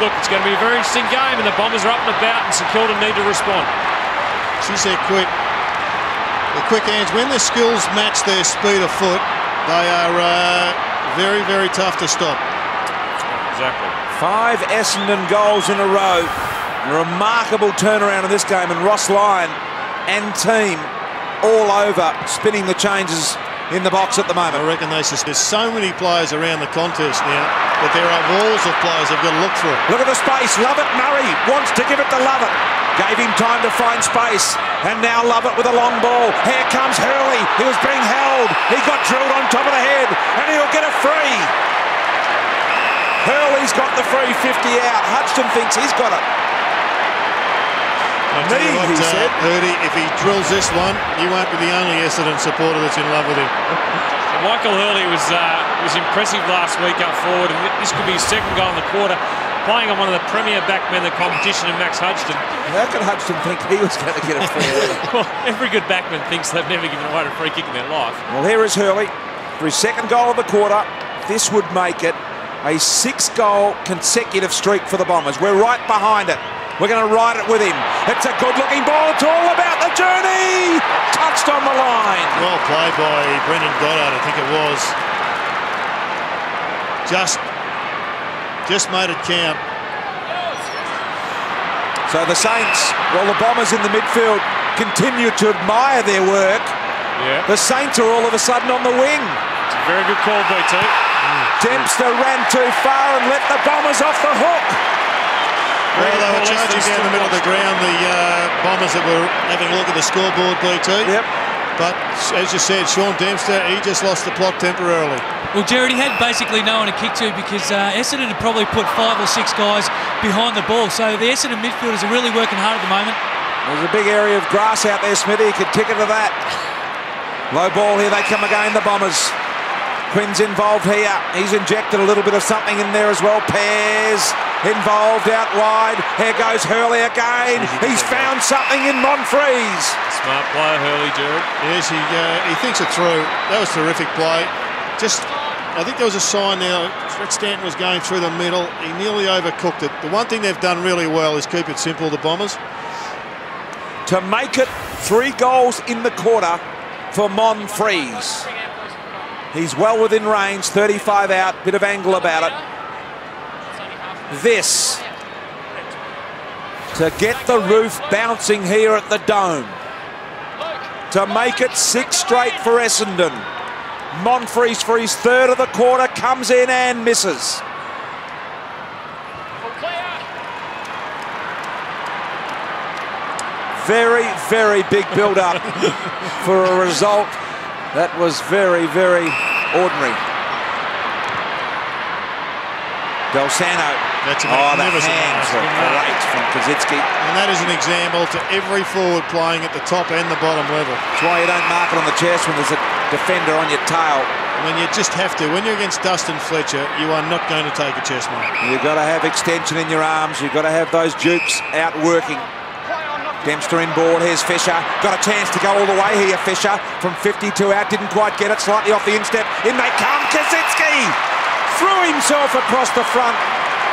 look, it's going to be a very interesting game, and the Bombers are up and about, and St Kilda need to respond. She said quick. The quick hands, when their skills match their speed of foot, they are very, very tough to stop. Exactly. 5 Essendon goals in a row. Remarkable turnaround in this game, and Ross Lyon and team all over, spinning the changes in the box at the moment. I reckon there's so many players around the contest now that there are walls of players they've got to look for. Look at the space. Lovett Murray wants to give it to Lovett. Gave him time to find space. And now Lovett with a long ball. Here comes Hurley. He was being held. He got drilled on top of the head. And he'll get a free. Hurley's got the free 50 out. Hudson thinks he's got it. He said, Hurdy, if he drills this one, you won't be the only Essendon supporter that's in love with him. Michael Hurley was impressive last week up forward, and this could be his second goal in the quarter, playing on one of the premier backmen in the competition in Max Hudson. How could Hudson think he was going to get a free? Well, every good backman thinks they've never given away a free kick in their life. Well, here is Hurley for his second goal of the quarter. This would make it a 6-goal consecutive streak for the Bombers. We're right behind it. We're going to ride it with him. It's a good-looking ball. It's all about the journey. Touched on the line. Well played by Brendan Goddard, I think it was. Just made it count. So the Saints, well, the Bombers in the midfield continue to admire their work. Yeah. The Saints are all of a sudden on the wing. It's a very good call, BT. Dempster ran too far and let the Bombers off the hook. Well, they were charging down the middle of the ground, the Bombers that were having a look at the scoreboard, BT. Yep. But as you said, Sean Dempster, he just lost the plot temporarily. Well, Jared, he had basically no one to kick to because Essendon had probably put 5 or 6 guys behind the ball. So the Essendon midfielders are really working hard at the moment. There's a big area of grass out there, Smithy. You could tick it to that. Low ball here. They come again, the Bombers. Quinn's involved here. He's injected a little bit of something in there as well. Pears involved out wide. Here goes Hurley again. He's found something in Monfries. Smart player, Hurley, Jared. Yes, he thinks it through. That was terrific play. Just, I think there was a sign now. Fred Stanton was going through the middle. He nearly overcooked it. The one thing they've done really well is keep it simple, the Bombers. To make it 3 goals in the quarter for Monfries. He's well within range, 35 out, bit of angle about it. This to get the roof bouncing here at the Dome. To make it 6 straight for Essendon. Monfries for his 3rd of the quarter comes in and misses. Very, very big build-up for a result that was very, very ordinary. Del Sano. That's a the magnificent hands were great from Kazitsky. And that is an example to every forward playing at the top and the bottom level. That's why you don't mark it on the chest when there's a defender on your tail. When you just have to. When you're against Dustin Fletcher, you are not going to take a chest mark. You've got to have extension in your arms. You've got to have those jukes out working. Dempster inboard, here's Fisher. Got a chance to go all the way here, Fisher. From 52 out, didn't quite get it. Slightly off the instep. In they come, Kazitsky! Threw himself across the front.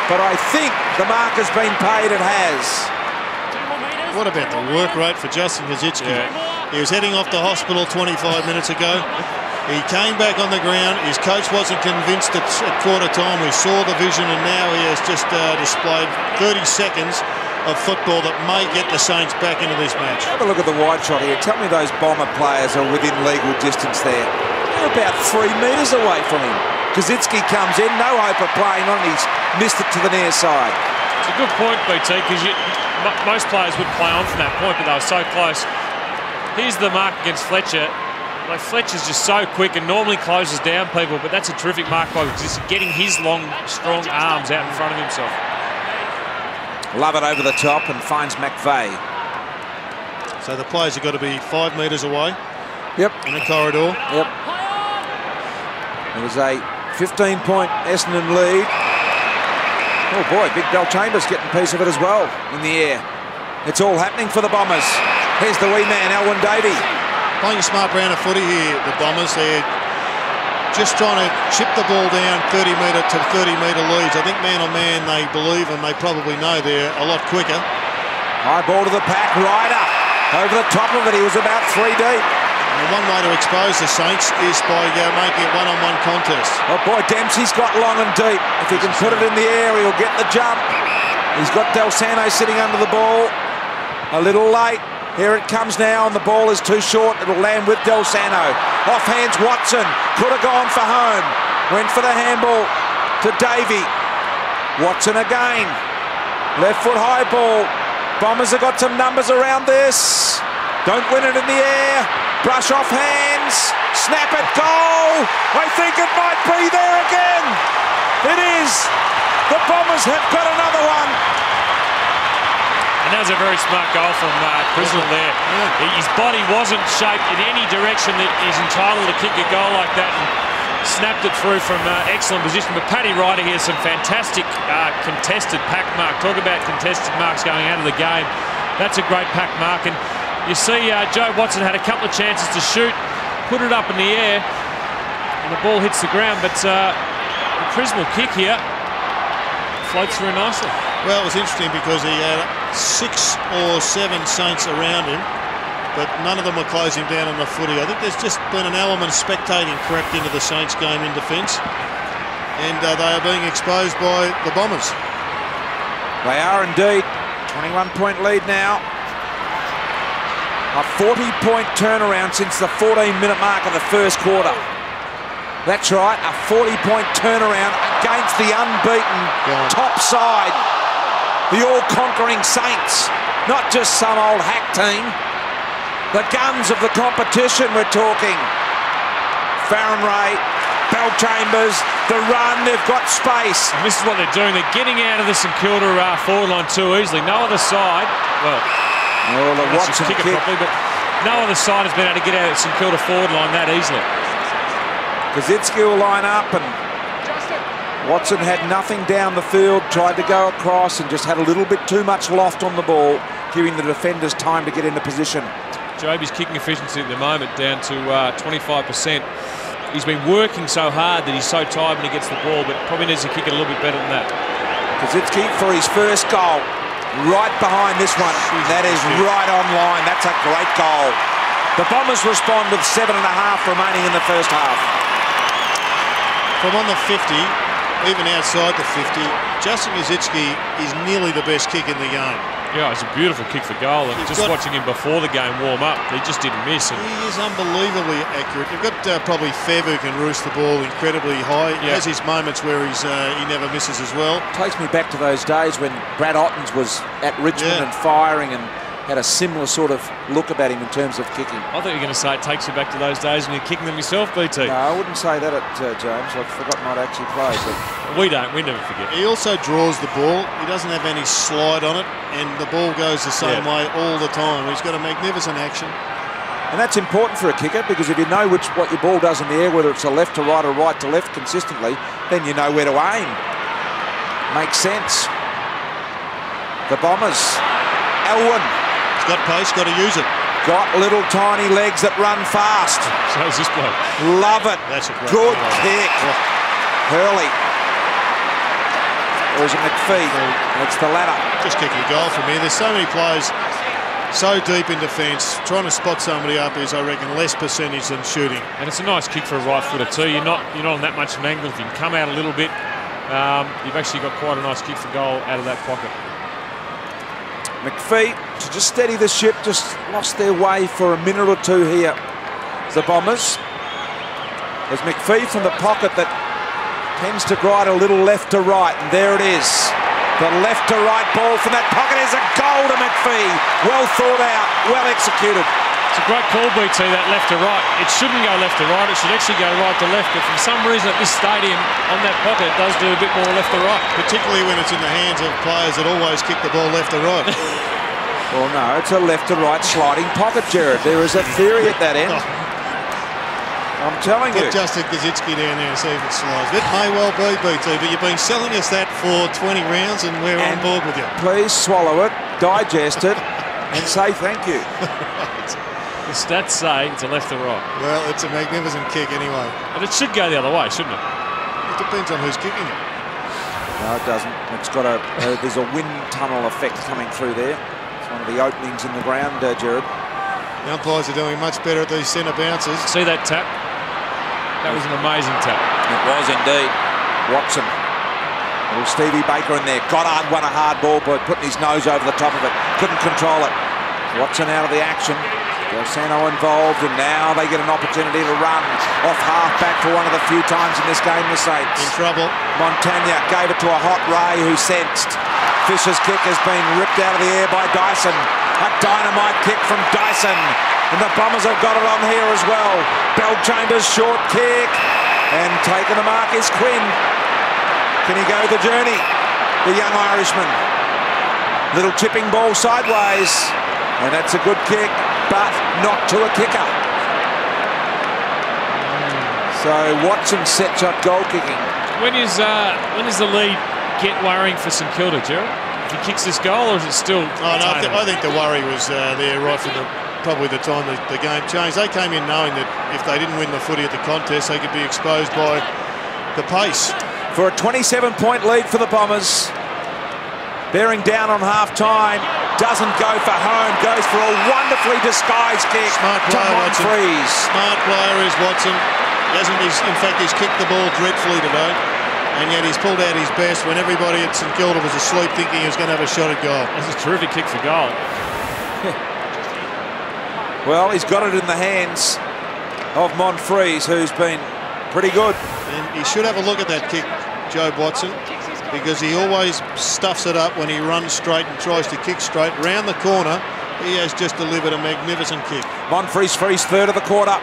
But I think the mark has been paid, it has. What about the work rate for Justin Kazitsky? Yeah. He was heading off to hospital 25 minutes ago. He came back on the ground. His coach wasn't convinced at quarter time. We saw the vision, and now he has just displayed 30 seconds of football that may get the Saints back into this match. Have a look at the wide shot here. Tell me those Bomber players are within legal distance there. They're about 3 metres away from him. Kazitsky comes in, no hope of playing on. He's missed it to the near side. It's a good point, BT, because most players would play on from that point, but they were so close. Here's the mark against Fletcher. Like, Fletcher's just so quick and normally closes down people, but that's a terrific mark by just getting his long, strong arms out in front of himself. Love it over the top and finds McVeigh. So the players have got to be 5 metres away. Yep. In a corridor. Yep. It was a 15-point Essendon lead. Oh boy, Big Bell Chambers getting a piece of it as well in the air. It's all happening for the Bombers. Here's the wee man, Alwyn Davey. Playing a smart brand of footy here, the Bombers. They're just trying to chip the ball down 30-metre to 30-metre leads. I think man on man, they believe and they probably know they're a lot quicker. High ball to the pack, Ryder. Over the top of it, he was about 3 deep. And one way to expose the Saints is by making it one-on-one contest. Oh boy, Dempsey's got long and deep. If he can put it in the air, he'll get the jump. He's got Del Sano sitting under the ball. A little late. Here it comes now, and the ball is too short. It'll land with Del Sano. Off hands Watson. Could have gone for home. Went for the handball to Davey. Watson again. Left foot high ball. Bombers have got some numbers around this. Don't win it in the air. Brush off hands. Snap it, goal. I think it might be there again. It is. The Bombers have got another one. And that was a very smart goal from Criswell there. Yeah. His body wasn't shaped in any direction that he's entitled to kick a goal like that, and snapped it through from excellent position. But Paddy Ryder here, some fantastic contested pack mark. Talk about contested marks going out of the game. That's a great pack mark. And you see Joe Watson had a couple of chances to shoot, put it up in the air, and the ball hits the ground. But the Criswell kick here floats through nicely. Well, it was interesting because he had 6 or 7 Saints around him, but none of them were closing down on the footy. I think there's just been an element of spectating crept into the Saints game in defence. and they are being exposed by the Bombers. They are indeed. 21-point lead now. A 40-point turnaround since the 14-minute mark of the first quarter. That's right, a 40-point turnaround against the unbeaten top side. The all-conquering Saints. Not just some old hack team. The guns of the competition we're talking. Farron Ray, Bell Chambers, the run, they've got space. And this is what they're doing. They're getting out of the St Kilda forward line too easily. No other side, well, the Watson kick it properly, but no other side has been able to get out of the St Kilda forward line that easily. Kazitsky will line up, and Watson had nothing down the field, tried to go across and just had a little bit too much loft on the ball, giving the defenders time to get into position. Joby's kicking efficiency at the moment down to 25%. He's been working so hard that he's so tired when he gets the ball, but probably needs to kick it a little bit better than that. Kazitsky for his first goal, right behind this one. That is right on line. That's a great goal. The Bombers respond with 7.5 remaining in the first half. From on the 50, even outside the 50, Justin Kazitsky is nearly the best kick in the game. Yeah, it's a beautiful kick for goal, and just watching him before the game warm up, he just didn't miss. And he is unbelievably accurate. You've got probably Fev who can roost the ball incredibly high. He has his moments where he never misses as well. Takes me back to those days when Brad Ottens was at Richmond and firing and had a similar sort of look about him in terms of kicking. I thought you were going to say it takes you back to those days when you're kicking them yourself, BT. No, I wouldn't say that, James. I've forgotten I'd actually play. But we never forget. He also draws the ball. He doesn't have any slide on it, and the ball goes the same way all the time. He's got a magnificent action. And that's important for a kicker, because if you know what your ball does in the air, whether it's a left to right or right to left consistently, then you know where to aim. Makes sense. The Bombers. Elwyn. Got pace, got to use it. Got little tiny legs that run fast. So is this bloke. Love it. That's a great good goal. kick. Hurley. Or is it McPhee? It's the latter. Just kicking a goal from here. There's so many players so deep in defence. Trying to spot somebody up is, I reckon, less percentage than shooting. And it's a nice kick for a right footer too. You're not on that much of an angle. If you can come out a little bit, you've actually got quite a nice kick for goal out of that pocket. McPhee to just steady the ship, just lost their way for a minute or two here. The Bombers. There's McPhee from the pocket that tends to glide a little left to right, and there it is. The left to right ball from that pocket is a goal to McPhee. Well thought out, well executed. It's a great call, BT, that left to right. It shouldn't go left to right, it should actually go right to left, but for some reason at this stadium, on that pocket, it does do a bit more left to right. Particularly when it's in the hands of players that always kick the ball left to right. Well, no, it's a left to right sliding pocket, Jared. There is a theory at that end. I'm telling you. Put Justin Kazitsky down there and see if it slides. It may well be, BT, but you've been selling us that for 20 rounds and we're on board with you. Please swallow it, digest it, and say thank you. The stats say it's a left to right. Well, it's a magnificent kick anyway. And it should go the other way, shouldn't it? It depends on who's kicking it. No, it doesn't. It's got there's a wind tunnel effect coming through there. It's one of the openings in the ground, Jared. The umpires are doing much better at these centre bounces. See that tap? That was an amazing tap. It was indeed. Watson. Little Stevie Baker in there. Goddard won a hard ball by putting his nose over the top of it. Couldn't control it. Watson out of the action. Gelsano involved, and now they get an opportunity to run off half-back for one of the few times in this game, the Saints. In trouble. Montagna gave it to a hot Ray who sensed. Fisher's kick has been ripped out of the air by Dyson. A dynamite kick from Dyson. And the Bombers have got it on here as well. Bell Chambers short kick. And taking the mark is Quinn. Can he go the journey? The young Irishman. Little chipping ball sideways. And that's a good kick, but not to a kicker. So Watson sets up goal kicking. When does the lead get worrying for St Kilda, Gerald? If he kicks this goal, or is it still? Oh, no, I think the worry was there right from probably the time the game changed. They came in knowing that if they didn't win the footy at the contest, they could be exposed by the pace. For a 27-point lead for the Bombers. Bearing down on half-time. Doesn't go for home. Goes for a wonderfully disguised kick. Smart player, Watson. Freeze. Smart player is Watson. In fact, he's kicked the ball dreadfully today. and yet he's pulled out his best when everybody at St Kilda was asleep thinking he was going to have a shot at goal. That's a terrific kick for goal. Well, he's got it in the hands of Monfries, who's been pretty good. And he should have a look at that kick, Joe Watson, because he always stuffs it up when he runs straight and tries to kick straight. Round the corner, he has just delivered a magnificent kick. Monfries for his third of the quarter.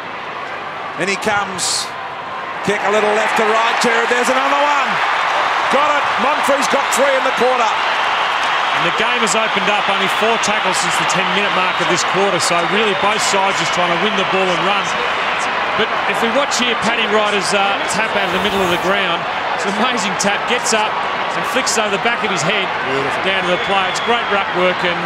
In he comes. Kick a little left to right, Jared. There's another one. Got it. Monfries got 3 in the quarter. And the game has opened up. Only 4 tackles since the 10-minute mark of this quarter. So really both sides just trying to win the ball and run. But if we watch here, Paddy Ryder's tap out of the middle of the ground. It's an amazing tap. Gets up and flicks over the back of his head down to the player. It's great ruck work, and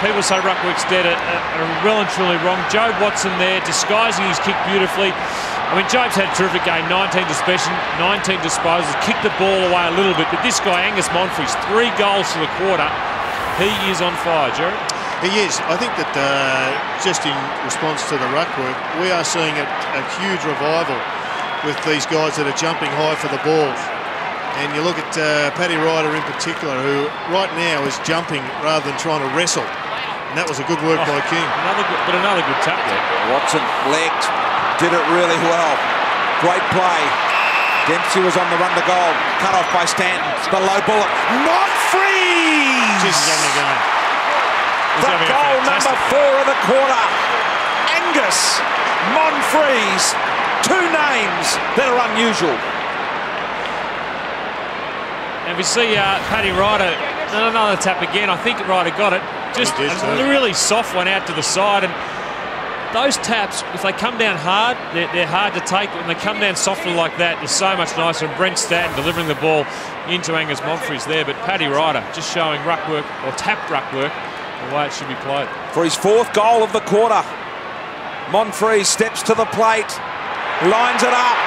people say ruck work's dead are well and truly wrong. Joe Watson there disguising his kick beautifully. I mean, Jobe's had a terrific game, 19 disposals, kicked the ball away a little bit, but this guy, Angus Monfries, 3 goals for the quarter. He is on fire, Jared. He is. I think that just in response to the ruck work, we are seeing a huge revival with these guys that are jumping high for the ball. And you look at Paddy Ryder in particular, who right now is jumping rather than trying to wrestle. And that was a good work by King. Another good tap there. Watson legged. Did it really well. Great play. Dempsey was on the run to goal. Cut off by Stanton. The low bullet. Monfries! He's having a game. The goal number 4 of the quarter. Angus Monfries. 2 names that are unusual. And we see Paddy Ryder, another tap again. I think Ryder got it. Just a really soft one out to the side. And those taps, if they come down hard, they're hard to take. When they come down softly like that, they're so much nicer. And Brent Stanton delivering the ball into Angus Monfries there. But Paddy Ryder just showing ruck work, or tap ruck work, the way it should be played. For his 4th goal of the quarter, Monfries steps to the plate, lines it up,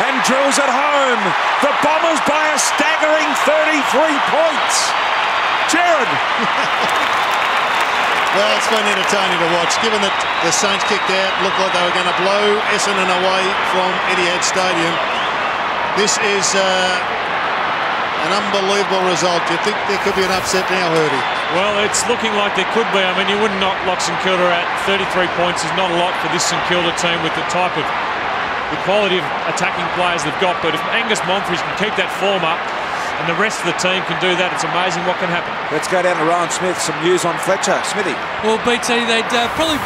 and drills it home. The Bombers by a staggering 33 points. Jared. Well, it's been entertaining to watch, given that the Saints kicked out, looked like they were going to blow Essendon away from Etihad Stadium. This is an unbelievable result. Do you think there could be an upset now, Hurdy? Well, it's looking like there could be. I mean, you wouldn't knock St Kilda at 33 points. Is not a lot for this St Kilda team with the type of the quality of attacking players they've got. But if Angus Monfries can keep that form up, and the rest of the team can do that, it's amazing what can happen. Let's go down to Rowan Smith. Some news on Fletcher. Smithy. Well, BT,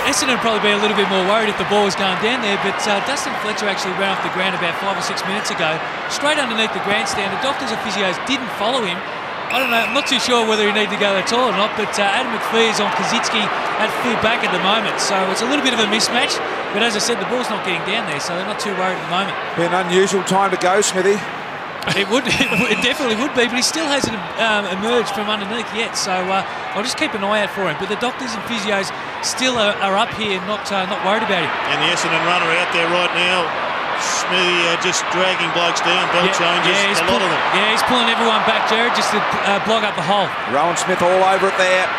Essendon would probably be a little bit more worried if the ball was going down there, but Dustin Fletcher actually ran off the ground about 5 or 6 minutes ago, straight underneath the grandstand. The doctors and physios didn't follow him. I don't know, I'm not too sure whether he needed to go at all or not, but Adam McPhee is on Kazitsky at full back at the moment, so it's a little bit of a mismatch, but as I said, the ball's not getting down there, so they're not too worried at the moment. Be an unusual time to go, Smithy. It definitely would be, but he still hasn't emerged from underneath yet, so I'll just keep an eye out for him. But the doctors and physios still are up here, not worried about him. And the Essendon runner out there right now, Smithy just dragging blokes down, belt changes, a lot of them. Yeah, he's pulling everyone back, Jared, just to block up the hole. Rowan Smith all over it there.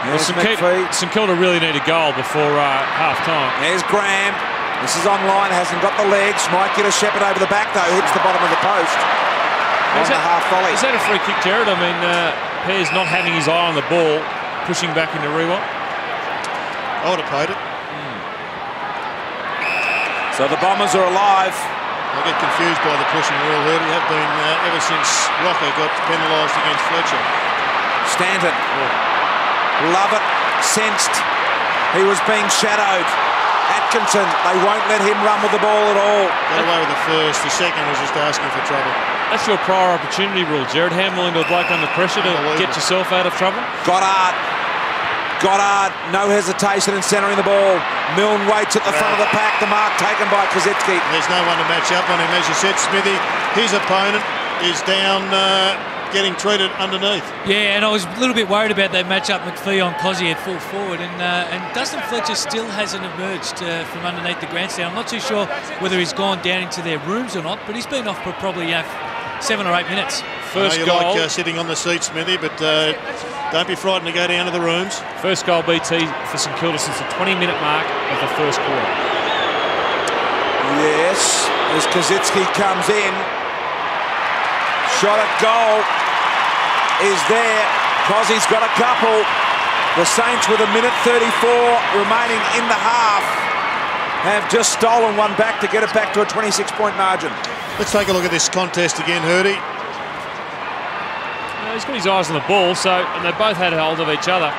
Well, St Kilda really need a goal before half-time. There's Graham. This is online, hasn't got the legs. Might get a Shepherd over the back, though. Hits the bottom of the post on the half volley. Is that a free kick, Jared? I mean, Pear's not having his eye on the ball, pushing back into rewind. I would have paid it. So the Bombers are alive. I get confused by the pushing rule here. They have been ever since Rocker got penalised against Fletcher. Stanton. Love it. Sensed. He was being shadowed. Atkinson, they won't let him run with the ball at all. Got away with the first. The second was just asking for trouble. That's your prior opportunity rule, Jared. Handling to a bloke under pressure to get yourself out of trouble. Goddard, no hesitation in centering the ball. Milne waits at the front of the pack. The mark taken by Kazitsky. There's no one to match up on him, as you said, Smithy. His opponent is down, getting treated underneath. Yeah, and I was a little bit worried about that matchup, McPhee on Cozzy at full forward, and Dustin Fletcher still hasn't emerged from underneath the grandstand. I'm not too sure whether he's gone down into their rooms or not, but he's been off for probably 7 or 8 minutes. First goal. You like sitting on the seat, Smithy, but don't be frightened to go down to the rooms. First goal BT for St Kilda since the 20-minute mark of the first quarter. Yes, as Kazitsky comes in. shot at goal is there. Cossey's got a couple. The Saints, with 1:34 remaining in the half, have just stolen one back to get it back to a 26-point margin. Let's take a look at this contest again, Hurdy. He's got his eyes on the ball, and they both had a hold of each other.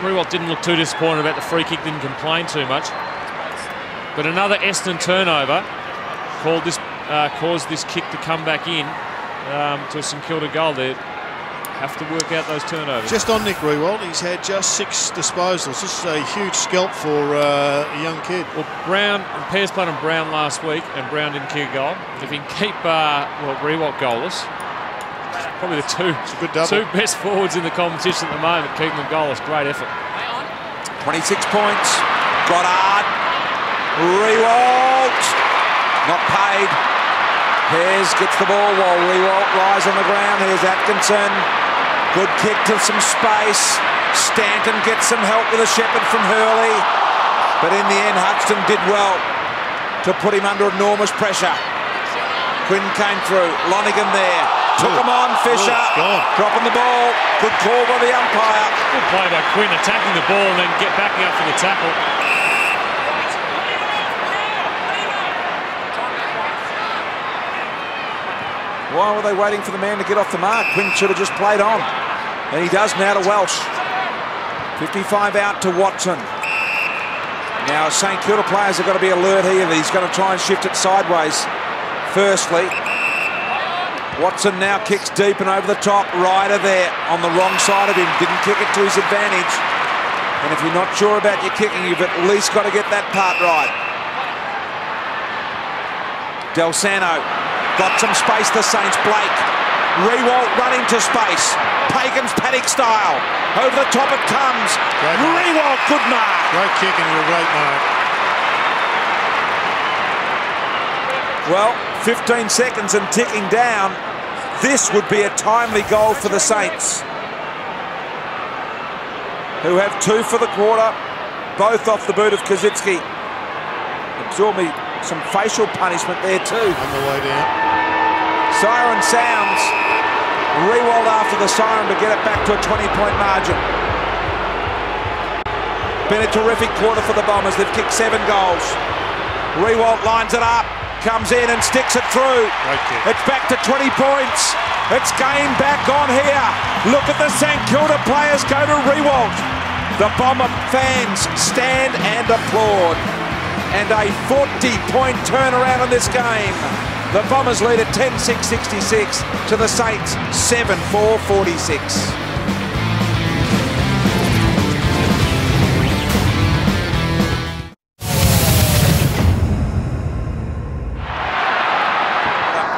Riewoldt didn't look too disappointed about the free kick, didn't complain too much. But another Essendon turnover caused this kick to come back in to a St Kilda goal. They have to work out those turnovers. Just on Nick Riewoldt, he's had just 6 disposals. This is a huge scalp for a young kid. Well, Pears played on Brown last week, and Brown didn't kick a goal. If he can keep Riewoldt goalless, probably the two best forwards in the competition at the moment, keeping them goalless. Great effort. 26 points. Goddard. Riewoldt. Not paid. Pears gets the ball while Riewoldt lies on the ground. Here's Atkinson. Good kick to some space. Stanton gets some help with a shepherd from Hurley. But in the end, Hudson did well to put him under enormous pressure. Quinn came through. Lonigan there. Took him on. Fisher dropping the ball. Good call by the umpire. Good play by Quinn, attacking the ball and then backing up for the tackle. Why were they waiting for the man to get off the mark? Quinn should have just played on. And he does now to Welsh. 55 out to Watson. Now St Kilda players have got to be alert here that he's going to try and shift it sideways. Firstly, Watson now kicks deep and over the top. Ryder there on the wrong side of him. Didn't kick it to his advantage. And if you're not sure about your kicking, you've at least got to get that part right. Del Sano got some space, the Saints. Blake. Riewoldt running to space. Pagan's paddock style. Over the top it comes. Riewoldt, good mark. Great kicking and a great mark. Well, 15 seconds and ticking down. This would be a timely goal for the Saints, who have 2 for the quarter, both off the boot of Kazitsky. Absorb me some facial punishment there too. On the way down. Siren sounds. Riewoldt after the siren to get it back to a 20-point margin. Been a terrific quarter for the Bombers. They've kicked 7 goals. Riewoldt lines it up. Comes in and sticks it through. It's back to 20 points. It's game back on here. Look at the St Kilda players go to Riewoldt. The Bomber fans stand and applaud. And a 40-point turnaround in this game. The Bombers lead at 10-6-66 to the Saints 7-4-46.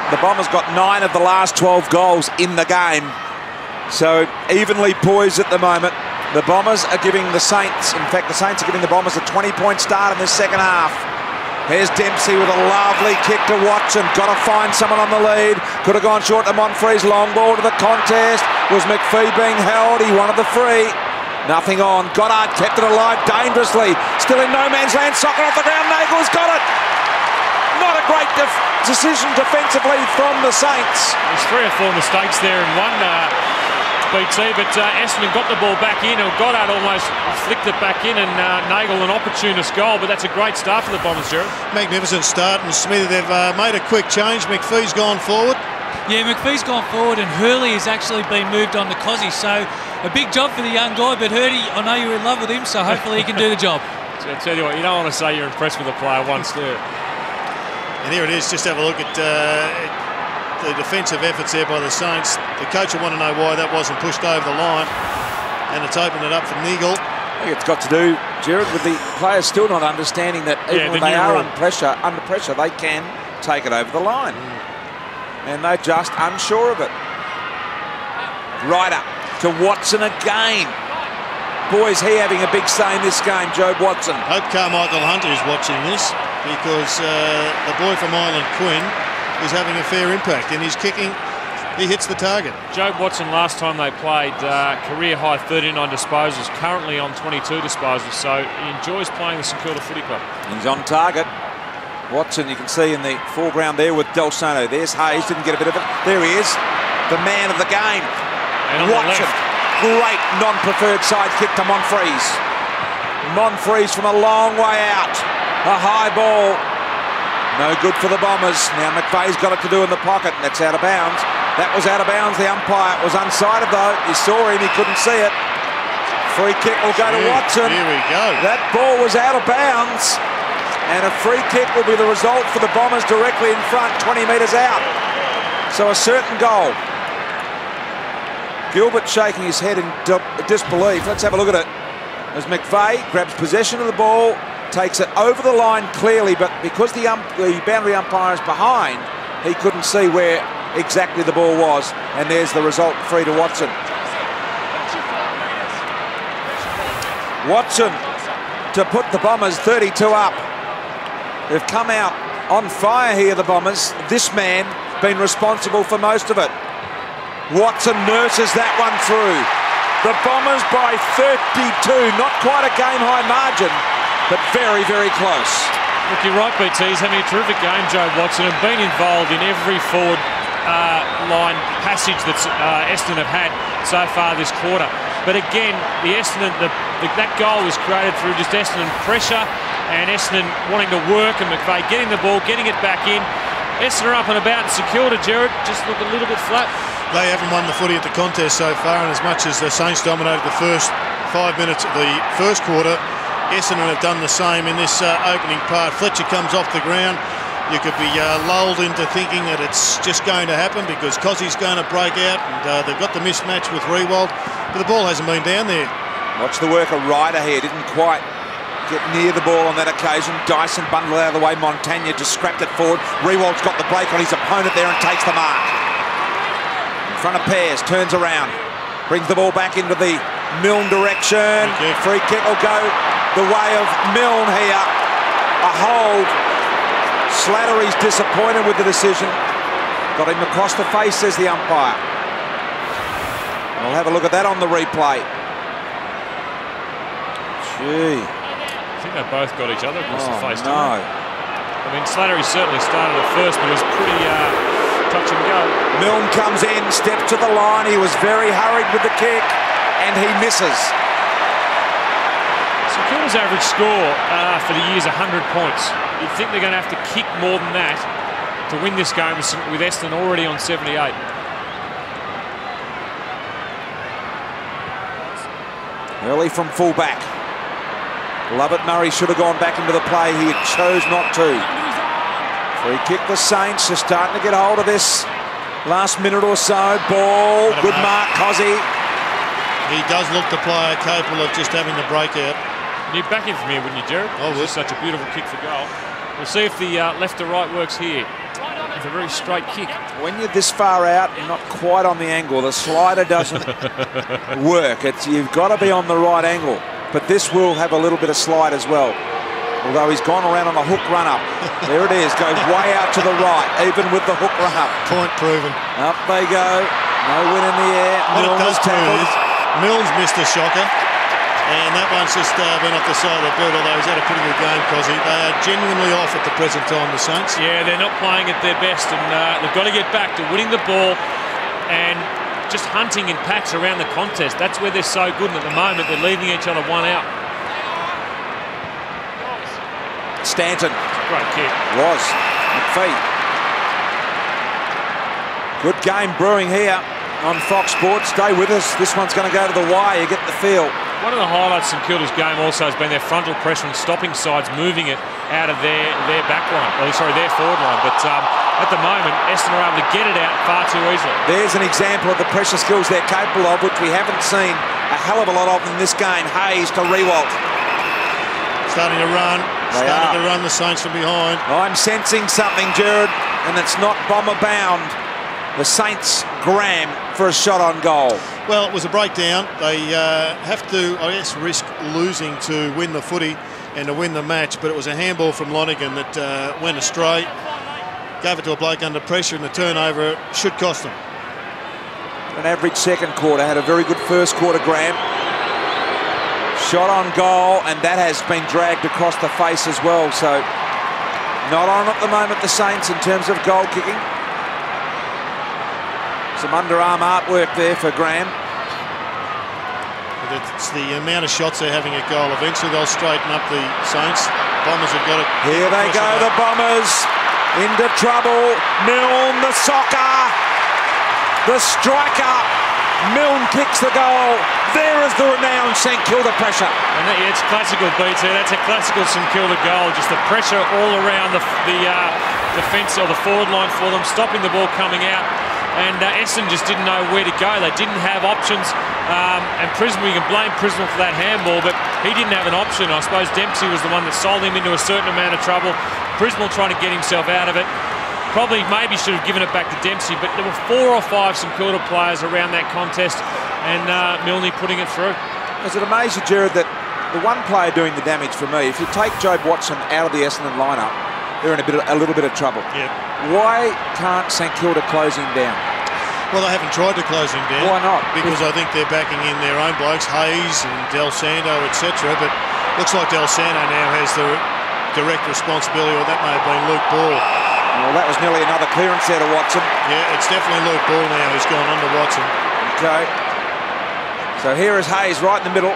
The Bombers got 9 of the last 12 goals in the game. So evenly poised at the moment. The Bombers are giving the Saints, in fact the Saints are giving the Bombers a 20-point start in this second half. Here's Dempsey with a lovely kick to Watson. Got to find someone on the lead. Could have gone short to Monfree's long ball to the contest. Was McPhee being held? He wanted the free. Nothing on. Goddard kept it alive dangerously. Still in no man's land. Socket off the ground. Nagel's got it. Not a great decision defensively from the Saints. There's 3 or 4 mistakes there in one BT, but Essendon got the ball back in, and Goddard almost flicked it back in, and Nagel an opportunist goal, but that's a great start for the Bombers, Gerard. Magnificent start, and Smithy, they've made a quick change. McPhee's gone forward. Yeah, McPhee's gone forward, and Hurley has actually been moved on to Cossey, so a big job for the young guy, but Hurley, I know you're in love with him, so hopefully he can do the job. I tell you what, you don't want to say you're impressed with a player once, do you? And here it is, just have a look at the defensive efforts there by the Saints. The coach will want to know why that wasn't pushed over the line, and it's opened it up for Nigel. I think it's got to do, Gerard, with the players still not understanding that even when they are under pressure, they can take it over the line. And they're just unsure of it. Ryder to Watson again. Boy, is he having a big say in this game, Jobe Watson. Hope Carmichael Hunter is watching this, because the boy from Ireland, Quinn, is having a fair impact. In his kicking, he hits the target. Jobe Watson, last time they played, career high 39 disposals, currently on 22 disposals, so he enjoys playing the St Kilda Footy Club. He's on target. Watson, you can see in the foreground there with Del Sono. There's Hayes, didn't get a bit of it. There he is, the man of the game. And Watson, great non-preferred side kick to Monfries. Monfries from a long way out. A high ball. No good for the Bombers. Now McVeigh's got it to do in the pocket, and that's out of bounds. That was out of bounds. The umpire was unsighted though. He saw him, he couldn't see it. Free kick will go to Watson. Here we go. That ball was out of bounds. And a free kick will be the result for the Bombers directly in front, 20 metres out. So a certain goal. Gilbert shaking his head in disbelief. Let's have a look at it. As McVeigh grabs possession of the ball, takes it over the line clearly, but because the boundary umpire is behind, he couldn't see where exactly the ball was. And there's the result, free to Watson. Watson to put the Bombers 32 up. They've come out on fire here, the Bombers. This man been responsible for most of it. Watson nurses that one through. The Bombers by 32, not quite a game-high margin, but very, very close. Look, you're right, BT. He's having a terrific game, Joe Watson, and been involved in every forward line passage that Essendon have had so far this quarter. But again, the Essendon, that goal was created through just Essendon pressure and Essendon wanting to work, and McVeigh getting the ball, getting it back in. Essendon are up and about, and Kilda, Jared, just look a little bit flat. They haven't won the footy at the contest so far, and as much as the Saints dominated the first 5 minutes of the first quarter, Essendon have done the same in this opening part. Fletcher comes off the ground. You could be lulled into thinking that it's just going to happen because Cossey's going to break out, and they've got the mismatch with Riewoldt, but the ball hasn't been down there. Watch the work of Ryder here, didn't quite get near the ball on that occasion. Dyson bundled out of the way, Montagna just scrapped it forward. Riewoldt's got the break on his opponent there and takes the mark. In front of Pears, turns around, brings the ball back into the Milne direction. Free kick will go the way of Milne here. A hold. Slattery's disappointed with the decision. Got him across the face, says the umpire. We'll have a look at that on the replay. Gee. I think they both got each other across the face, no. didn't they? I mean, Slattery certainly started at first, but it was pretty touch and go. Milne comes in, steps to the line. He was very hurried with the kick, and he misses. So Kilda's average score for the year is 100 points. You'd think they're going to have to kick more than that to win this game with Essendon already on 78. Early from fullback. Lovett Murray should have gone back into the play. He chose not to. Free kick the Saints. Just starting to get hold of this last minute or so. Ball. Good mark, Cossey. He does look the player capable of just having the breakout. You'd back in from here, wouldn't you, Jared? Oh, this is such a beautiful kick for goal. We'll see if the left to right works here. It's a very straight kick. When you're this far out, you're not quite on the angle. The slider doesn't work. You've got to be on the right angle. But this will have a little bit of slide as well. Although he's gone around on a hook run-up. There it is, goes way out to the right, even with the hook run-up. Point proven. Up they go. No win in the air. Milne's missed a shocker. And that one's just went off the side of the boot, although he's had a pretty good game, Cossey. They are genuinely off at the present time, the Saints. Yeah, they're not playing at their best, and they've got to get back to winning the ball and just hunting in packs around the contest. That's where they're so good, and at the moment they're leaving each other one out. Stanton. Great kick. Was. McPhee. Good game brewing here on Fox Sports. Stay with us. This one's going to go to the wire. You get the feel. One of the highlights in Kilda's game also has been their frontal pressure and stopping sides, moving it out of their back line. Oh, sorry, their forward line. But at the moment, Essendon are able to get it out far too easily. There's an example of the pressure skills they're capable of, which we haven't seen a hell of a lot of in this game. Hayes to Riewoldt. Starting to run. Starting to run the Saints from behind. I'm sensing something, Jared, and it's not Bomber bound. The Saints Graham for a shot on goal. Well, it was a breakdown. They have to, I guess, risk losing to win the footy and to win the match, but it was a handball from Lonergan that went astray. Gave it to a bloke under pressure, and the turnover should cost them. An average second quarter, had a very good first quarter, Graham. Shot on goal, and that has been dragged across the face as well, so Not on at the moment, the Saints, in terms of goal kicking. Some underarm artwork there for Graham. It's the amount of shots they're having at goal. Eventually they'll straighten up the Saints. Bombers have got it. Here they go, the Bombers into trouble. Milne, the soccer, the striker. Milne kicks the goal. There is the renowned St Kilda pressure. And it's classical, BT. That's a classical St Kilda goal. Just the pressure all around the defence or the forward line for them, stopping the ball coming out. And Essendon just didn't know where to go. They didn't have options. And Prismal, you can blame Prismal for that handball, but he didn't have an option. I suppose Dempsey was the one that sold him into a certain amount of trouble. Prismal trying to get himself out of it. Probably maybe should have given it back to Dempsey, but there were 4 or 5 St Kilda players around that contest, and Milne putting it through. Does it amaze you, Jared, that the one player doing the damage for me, if you take Jobe Watson out of the Essendon lineup, they're in a little bit of trouble. Yeah. Why can't St Kilda close him down? Well, they haven't tried to close him down. Why not? Because I think they're backing in their own blokes, Hayes and Del Sando, etc. But looks like Del Sando now has the direct responsibility, or that may have been Luke Ball. Well, that was nearly another clearance there to Watson. Yeah, it's definitely Luke Ball now who's gone under Watson. Okay. So here is Hayes right in the middle.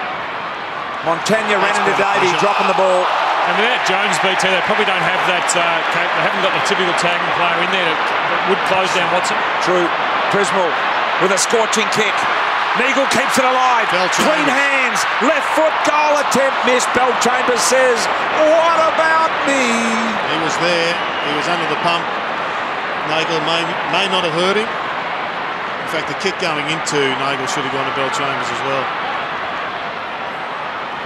Montagna ran into Davey, dropping the ball. And without Jones, BT, they probably don't have that. They haven't got the typical tagging player in there that would close down Watson. True. Prismal with a scorching kick. Neagle keeps it alive. Clean hands. Left foot goal attempt missed. Belchambers says, "What about me?" He was there. He was under the pump. Nagel may not have hurt him. In fact, the kick going into Nagel should have gone to Belchambers as well.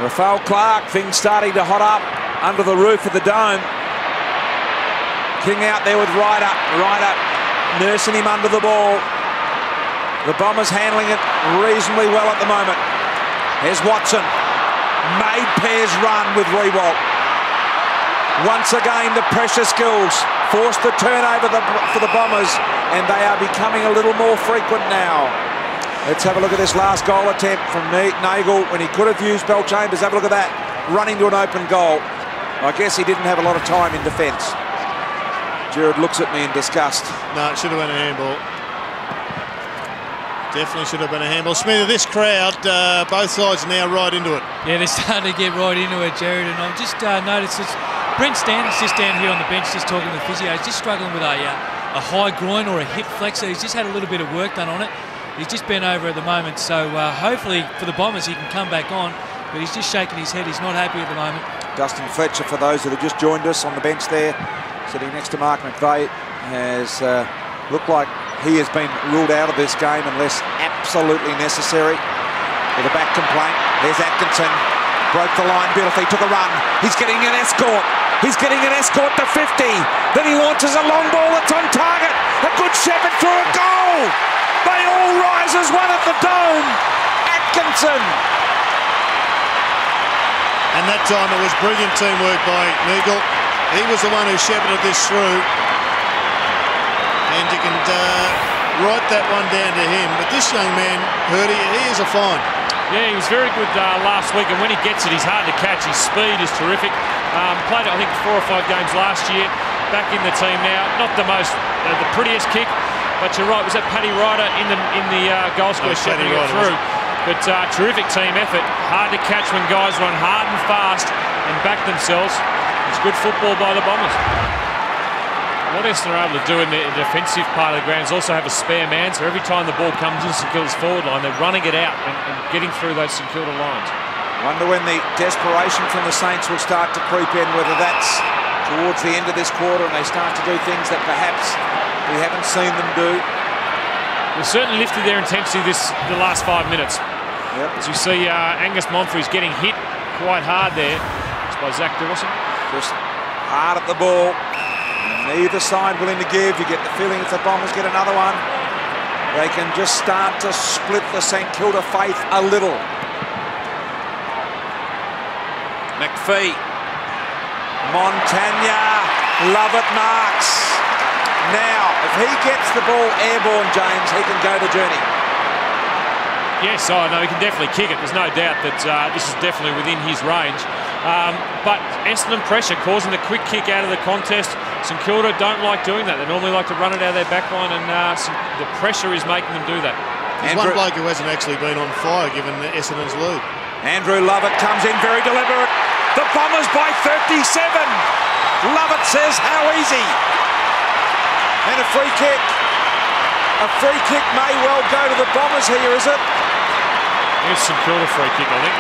Rafael Clark, things starting to hot up under the roof of the dome. King out there with Ryder. Ryder nursing him under the ball. The Bombers handling it reasonably well at the moment. Here's Watson. Made pairs run with Rewalt. Once again, the pressure skills forced the turnover for the Bombers, and they are becoming a little more frequent now. Let's have a look at this last goal attempt from Nagel when he could have used Belchambers. Have a look at that. Running to an open goal. I guess he didn't have a lot of time in defence. Jared looks at me in disgust. No, it should have been a handball. Definitely should have been a handball. Smithy, this crowd, both sides are now right into it. Yeah, they're starting to get right into it, Jared. And I've just noticed that Brent Stanton's just down here on the bench just talking to the physio. He's just struggling with a high groin or a hip flexor. He's just had a little bit of work done on it. He's just been over at the moment. So hopefully for the Bombers he can come back on. But he's just shaking his head. He's not happy at the moment. Dustin Fletcher, for those that have just joined us on the bench there, sitting next to Mark McVeigh, has looked like he has been ruled out of this game unless absolutely necessary. With a back complaint, there's Atkinson. Broke the line beautifully, took a run. He's getting an escort. He's getting an escort to 50. Then he launches a long ball that's on target. A good shepherd through a goal. They all rise as one at the Dome. Atkinson. And that time it was brilliant teamwork by Nagel. He was the one who shepherded this through. And you can write that one down to him. But this young man, Hurdy, he is a find. Yeah, he was very good last week, and when he gets it, he's hard to catch. His speed is terrific. Played, I think, 4 or 5 games last year. Back in the team now. Not the most, the prettiest kick, but you're right. Was that Paddy Ryder in the goal scorer shepherding it through? But terrific team effort. Hard to catch when guys run hard and fast and back themselves. It's good football by the Bombers. What Essendon are able to do in the defensive part of the ground is also have a spare man, so every time the ball comes in St Kilda's forward line, they're running it out and getting through those St Kilda lines. Wonder when the desperation from the Saints will start to creep in, whether that's towards the end of this quarter and they start to do things that perhaps we haven't seen them do. They've certainly lifted their intensity the last 5 minutes. Yep. As you see, Angus Monfrey's getting hit quite hard there. It's by Zach Dawson. Just hard at the ball. Neither side willing to give. You get the feeling if the Bombers get another one, they can just start to split the St Kilda faith a little. McPhee. Montagna. Love it, Marks. Now, if he gets the ball airborne, James, he can go the journey. Yes, I know he can definitely kick it. There's no doubt that this is definitely within his range. But Essendon pressure, causing the quick kick out of the contest. St Kilda don't like doing that. They normally like to run it out of their back line, and the pressure is making them do that. There's one bloke who hasn't actually been on fire given Essendon's lead. Andrew Lovett comes in very deliberate. The Bombers by 37. Lovett says, how easy. And a free kick. A free kick may well go to the Bombers here, is it? It's St Kilda free kick, I think.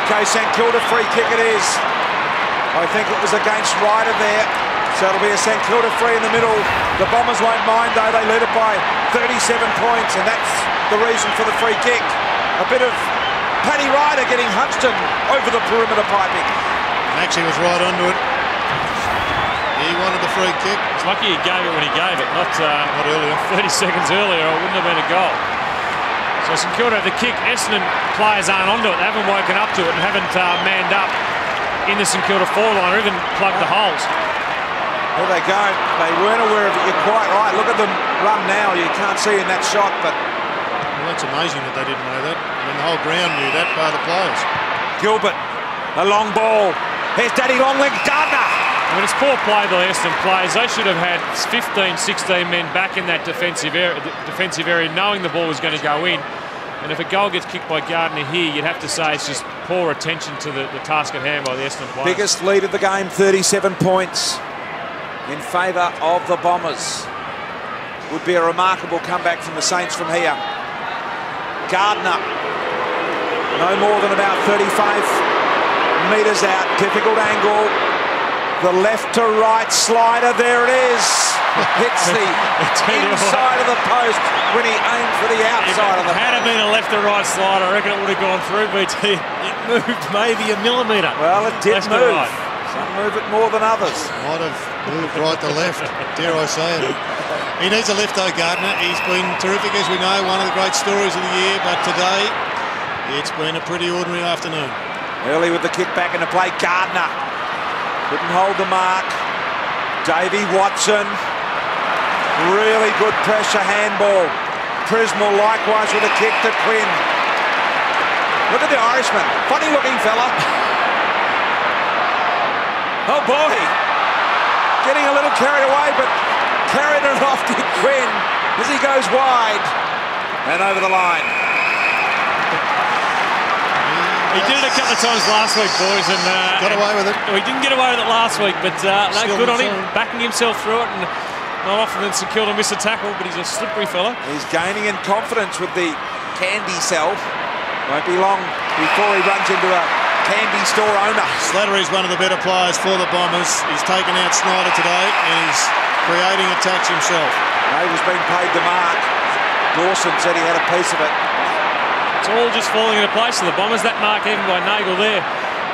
Okay, St Kilda free kick it is. I think it was against Ryder there. So it'll be a St Kilda free in the middle. The Bombers won't mind though. They lead it by 37 points, and that's the reason for the free kick. A bit of Paddy Ryder getting Hunston over the perimeter piping. Actually was right onto it. He wanted the free kick. It's lucky he gave it when he gave it, not earlier. 30 seconds earlier, it wouldn't have been a goal. So St Kilda have the kick. Essendon players aren't onto it. They haven't woken up to it and haven't manned up in the St Kilda four-line or even plugged the holes. There they go. They weren't aware of it. You're quite right. Look at them run now. You can't see in that shot, but... Well, that's amazing that they didn't know that. I mean, the whole ground knew that by the players. Gilbert, a long ball. Here's Daddy Longleg, Gardner. I mean, it's poor play by the Essendon players. They should have had 15, 16 men back in that defensive area, knowing the ball was going to go in. And if a goal gets kicked by Gardner here, you'd have to say it's just poor attention to the task at hand by the Essendon players. Biggest lead of the game, 37 points in favour of the Bombers. Would be a remarkable comeback from the Saints from here. Gardner, no more than about 35 metres out, difficult angle. The left to right slider, there it is. Hits the inside of the post when he aimed for the outside of the post. Had it been a left to right slider, I reckon it would have gone through, BT. It moved maybe a millimetre. Well, it did left move. Right. Some move it more than others. Might have moved right to left, dare I say it. He needs a lift though, Gardner. He's been terrific, as we know, one of the great stories of the year, but today it's been a pretty ordinary afternoon. Early with the kick back into play, Gardner couldn't hold the mark. Davey Watson, really good pressure handball. Prismal likewise with a kick to Quinn. Look at the Irishman, funny looking fella. Oh boy, getting a little carried away, but carried it off to Quinn as he goes wide and over the line. He did it a couple of times last week, boys, and got away with it. He didn't get away with it last week, but good on him, backing himself through it, and not often than St Kilda miss a tackle, but he's a slippery fella. He's gaining in confidence with the candy self. Won't be long before he runs into a candy store owner. Slattery's one of the better players for the Bombers. He's taken out Snyder today, and he's creating attacks himself. Davis been paid to mark. Dawson said he had a piece of it. It's all just falling into place for the Bombers. That mark even by Nagel there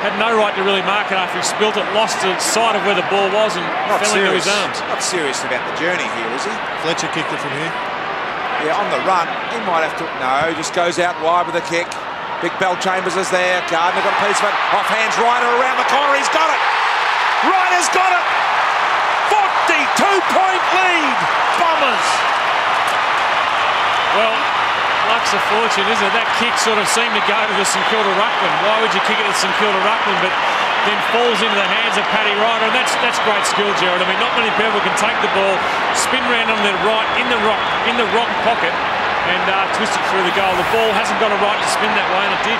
had no right to really mark it after he spilt it, lost the sight of where the ball was and fell into his arms. Not serious about the journey here, is he? Fletcher kicked it from here. Yeah, on the run. He might have to... No, just goes out wide with a kick. Big Bell Chambers is there. Gardner got a piece of it. Off hands Ryder around the corner. He's got it. Ryder's got it. 42-point lead. Bombers. Well, luck's a fortune, isn't it? That kick sort of seemed to go to the St Kilda ruckman. Why would you kick it at St Kilda ruckman, but then falls into the hands of Paddy Ryder? And that's great skill, Gerard. I mean, not many people can take the ball, spin round on their right in the rock pocket, and twist it through the goal. The ball hasn't got a right to spin that way, and it did.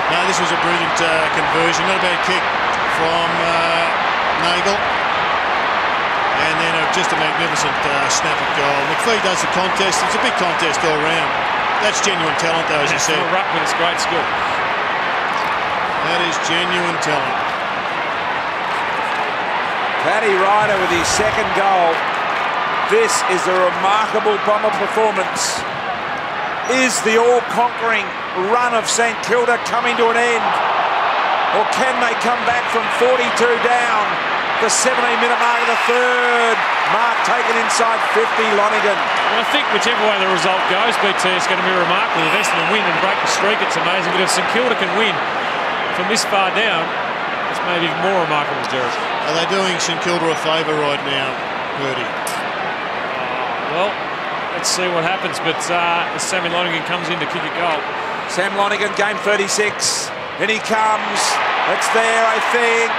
No, this was a brilliant conversion. Not a bad kick from Nagel. And then just a magnificent snap at goal. McPhee does the contest. It's a big contest all round. That's genuine talent, though, as you said. For a ruckman, it's great skill. That is genuine talent. Paddy Ryder with his second goal. This is a remarkable Bomber performance. Is the all-conquering run of St Kilda coming to an end? Or can they come back from 42 down? The 17-minute mark of the third. Mark taken inside 50, Lonergan. Well, I think whichever way the result goes, BT, it's going to be remarkable. If Essendon win and break the streak, it's amazing. But if St Kilda can win from this far down, it's maybe even more remarkable, Gerard. Are they doing St Kilda a favour right now, Purdy? Well, let's see what happens. But Sammy Lonergan comes in to kick a goal. Sam Lonergan, game 36. In he comes. It's there, I think.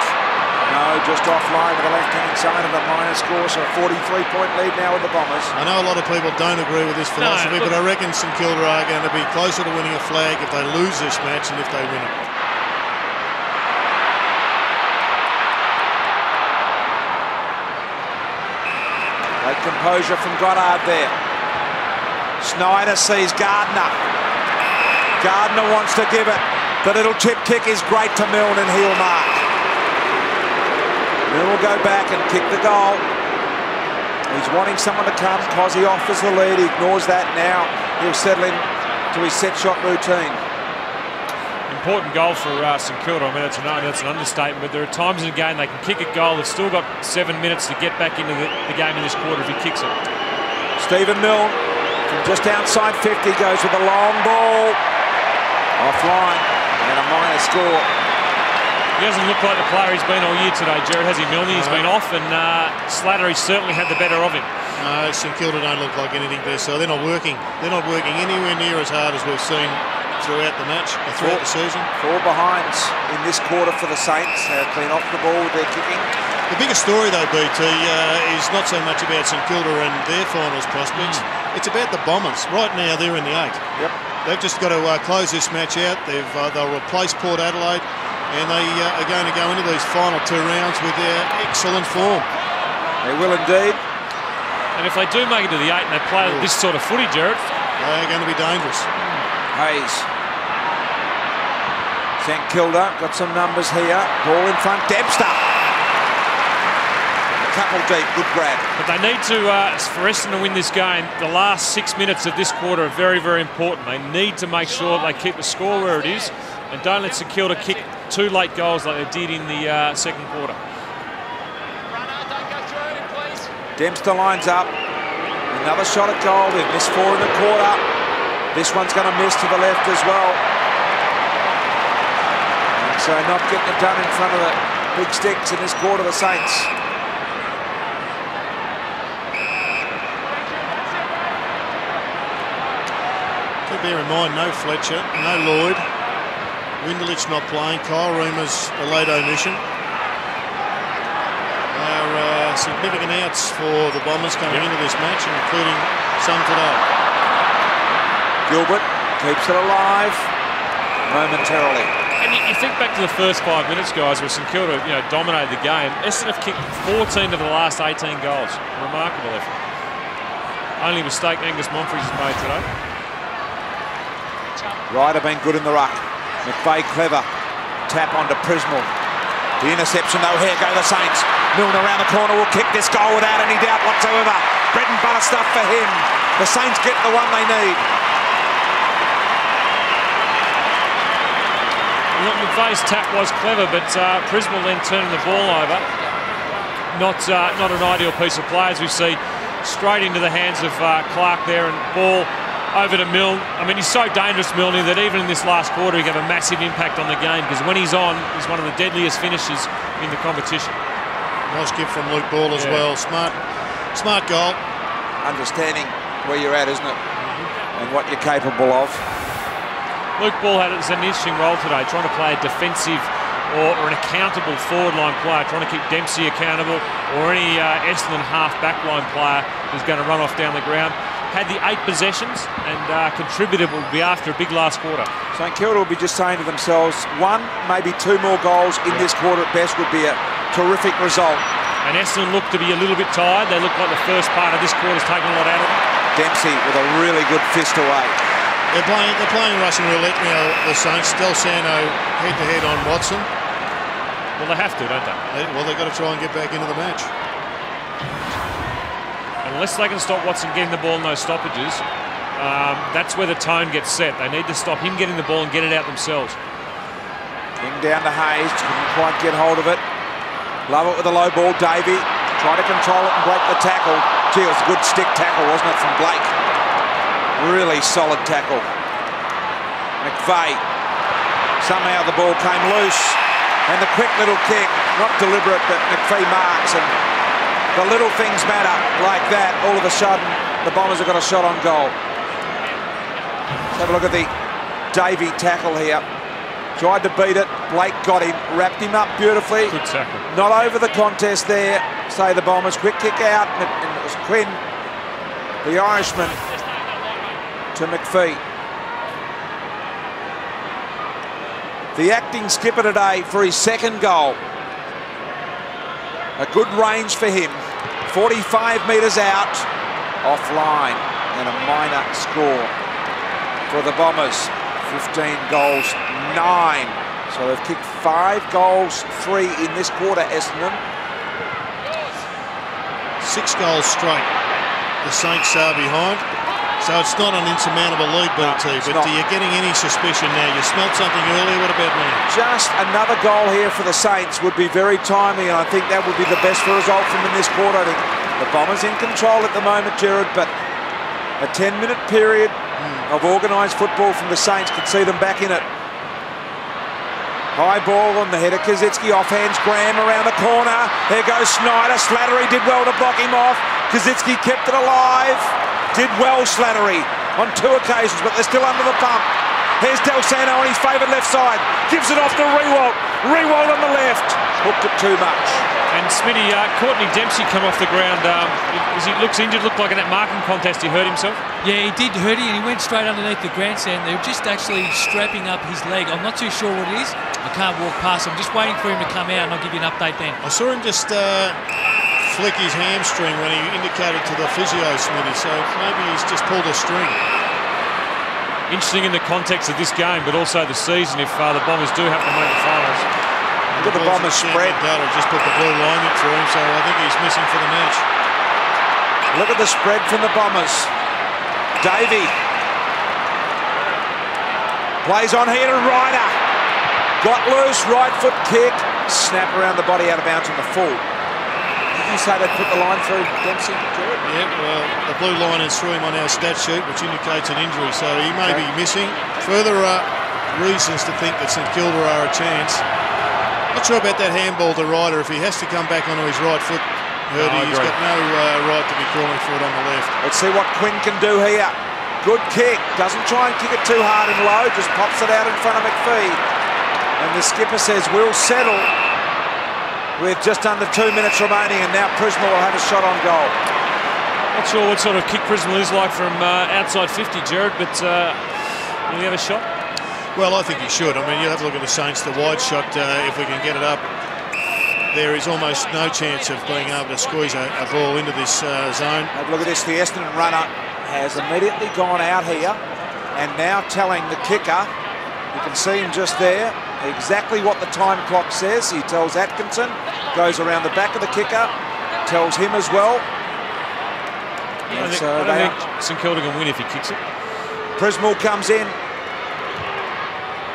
No, just offline with the left-hand side of the minor score, so a 43-point lead now with the Bombers. I know a lot of people don't agree with this philosophy, but I reckon St Kilda are going to be closer to winning a flag if they lose this match than if they win it. Great composure from Goddard there. Snyder sees Gardner. Gardner wants to give it. The little chip kick is great to Milne, and he'll mark. Milne will go back and kick the goal. He's wanting someone to come. Cozzy offers the lead. He ignores that now. He'll settle in to his set shot routine. Important goal for St Kilda. I mean, that's an understatement, but there are times in the game they can kick a goal. They've still got 7 minutes to get back into the game in this quarter if he kicks it. Stephen Milne from just outside 50 goes with a long ball. Offline. And a minor score. He doesn't look like the player he's been all year today, Jared, has he, Milne? He's been off, and Slattery certainly had the better of him. No, St Kilda don't look like anything there, so they're not working. They're not working anywhere near as hard as we've seen throughout the match, throughout the season. 4 behinds in this quarter for the Saints. They're clean off the ball with their kicking. The biggest story, though, BT, is not so much about St Kilda and their finals prospects. It's about the Bombers. Right now, they're in the 8. Yep. They've just got to close this match out. They'll replace Port Adelaide, and they are going to go into these final 2 rounds with their excellent form. They will indeed. And if they do make it to the 8 and they play this sort of footy, Jared, they're going to be dangerous. Hayes. St Kilda got some numbers here. Ball in front. Dempster. Couple deep, good grab. But they need to, for Essendon to win this game, the last 6 minutes of this quarter are very, very important. They need to make sure they keep the score where it is and don't let St Kilda kick 2 late goals like they did in the second quarter. Dempster lines up. Another shot at goal. They've missed 4 in the quarter. This one's going to miss to the left as well. And so not getting it done in front of the big sticks in this quarter, the Saints. Bear in mind, no Fletcher, no Lloyd. Windelich not playing. Kyle Reamer's a late omission. There are significant outs for the Bombers coming into this match, including some today. Gilbert keeps it alive momentarily. And you think back to the first 5 minutes, guys, where St Kilda, dominated the game. Essendon have kicked 14 of the last 18 goals. Remarkable effort. Only mistake Angus Monfries has made today. Ryder been good in the ruck. McVeigh clever. Tap onto Prismal. The interception though, here go the Saints. Milne around the corner will kick this goal without any doubt whatsoever. Bread and butter stuff for him. The Saints get the one they need. Look, McVeigh's tap was clever, but Prismal then turning the ball over. Not an ideal piece of play, as we see straight into the hands of Clark there, and ball over to Milne. I mean, he's so dangerous, Milne, that even in this last quarter he got a massive impact on the game, because when he's on, he's one of the deadliest finishers in the competition. Nice gift from Luke Ball as well. Smart goal. Understanding where you're at, isn't it? And what you're capable of. Luke Ball had an interesting role today, trying to play a defensive or an accountable forward line player, trying to keep Dempsey accountable, or any Essendon half back line player who's going to run off down the ground. Had the 8 possessions and contributed will be after a big last quarter. St Kilda will be just saying to themselves, 1, maybe 2 more goals in this quarter at best would be a terrific result. And Essendon look to be a little bit tired. They look like the first part of this quarter's taken a lot out of them. Dempsey with a really good fist away. They're playing Russian roulette now, the Saints. Del Sano head-to-head on Watson. Well, they have to, don't they? Well, they've got to try and get back into the match. Unless they can stop Watson getting the ball in those stoppages, that's where the tone gets set. They need to stop him getting the ball and get it out themselves. King down to Hayes, couldn't quite get hold of it. Love it with a low ball. Davey trying to control it and break the tackle. Gee, it was a good stick tackle, wasn't it, from Blake? Really solid tackle. McVeigh. Somehow the ball came loose. And the quick little kick, not deliberate, but McVeigh marks. And the little things matter like that. All of a sudden, the Bombers have got a shot on goal. Let's have a look at the Davey tackle here. Tried to beat it. Blake got him, wrapped him up beautifully. Good tackle. Not over the contest there, say the Bombers. Quick kick out, and it was Quinn, the Irishman, to McPhee. The acting skipper today for his second goal. A good range for him. 45 metres out, offline, and a minor score for the Bombers. 15 goals, 9. So they've kicked 5 goals, 3 in this quarter, Essendon. 6 goals straight. The Saints are behind. So it's not an insurmountable lead, BT, but are you getting any suspicion now? You smelled something earlier, what about now? Just another goal here for the Saints would be very timely, and I think that would be the best result from in this quarter. I think the Bombers in control at the moment, Gerard, but a 10-minute period of organised football from the Saints could see them back in it. High ball on the head of Kazitsky, offhands Graham around the corner. There goes Snyder. Slattery did well to block him off. Kazitsky kept it alive. Did well, Slattery, on 2 occasions, but they're still under the pump. Here's Del Santo on his favourite left side. Gives it off to Rewalt. Rewalt on the left. Hooked it too much. And Smitty, Courtney Dempsey come off the ground. As he looks injured, looked like in that marking contest he hurt himself. Yeah, he did hurt it, and he went straight underneath the grandstand. They were just actually strapping up his leg. I'm not too sure what it is. I can't walk past. I'm just waiting for him to come out, and I'll give you an update then. I saw him just flick his hamstring when he indicated to the physio, Smitty, so maybe he's just pulled a string. Interesting in the context of this game, but also the season if the Bombers do have to make the finals. Look at the Bombers spread. Data just put the blue line in through him, so I think he's missing for the match. Look at the spread from the Bombers. Davey plays on here to Ryder. Got loose, right foot kick. Snap around the body out of bounds on the full. Did you say they'd put the line through Dempsey? Yeah, well, the blue line is through him on our stat sheet, which indicates an injury, so he may be missing. Further reasons to think that St Kilda are a chance. Not sure about that handball to Ryder. If he has to come back onto his right foot, he's got no right to be calling for it on the left. Let's see what Quinn can do here. Good kick. Doesn't try and kick it too hard and low. Just pops it out in front of McPhee. And the skipper says, we'll settle with just under 2 minutes remaining. And now Prisma will have a shot on goal. Not sure what sort of kick Prisma is like from outside 50, Gerard, but will he have a shot? Well, I think he should. I mean, you have a look at the Saints, the wide shot, if we can get it up. There is almost no chance of being able to squeeze a ball into this zone. Have a look at this. The Essendon runner has immediately gone out here and now telling the kicker, you can see him just there, exactly what the time clock says. He tells Atkinson, goes around the back of the kicker, tells him as well. I don't think St Kilda can win if he kicks it. Prismal comes in.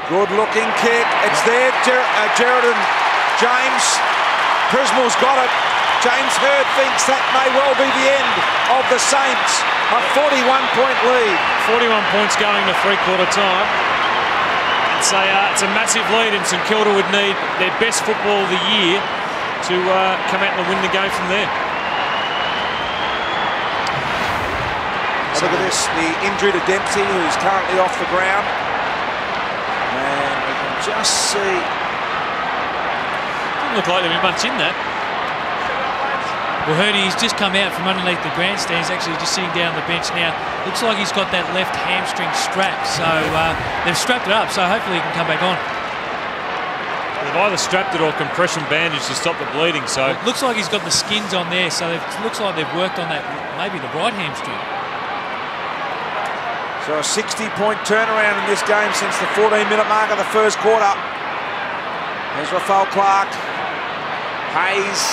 Good looking kick. It's there, Gerard and James. Prismal's got it. James Hurd thinks that may well be the end of the Saints. A 41-point lead. 41 points going to three-quarter time. It's a massive lead, and St Kilda would need their best football of the year to come out and win the game from there. Look at this, the injury to Dempsey, who's currently off the ground. And we can just see... Doesn't look like there'll be much in that. Well, Hurdy, he's just come out from underneath the grandstand. He's actually just sitting down on the bench now. Looks like he's got that left hamstring strapped. So they've strapped it up, so hopefully he can come back on. They've either strapped it or compression bandage to stop the bleeding. So it looks like he's got the skins on there, so it looks like they've worked on that, maybe the right hamstring. So a 60-point turnaround in this game since the 14-minute mark of the first quarter. There's Rafael Clark. Hayes.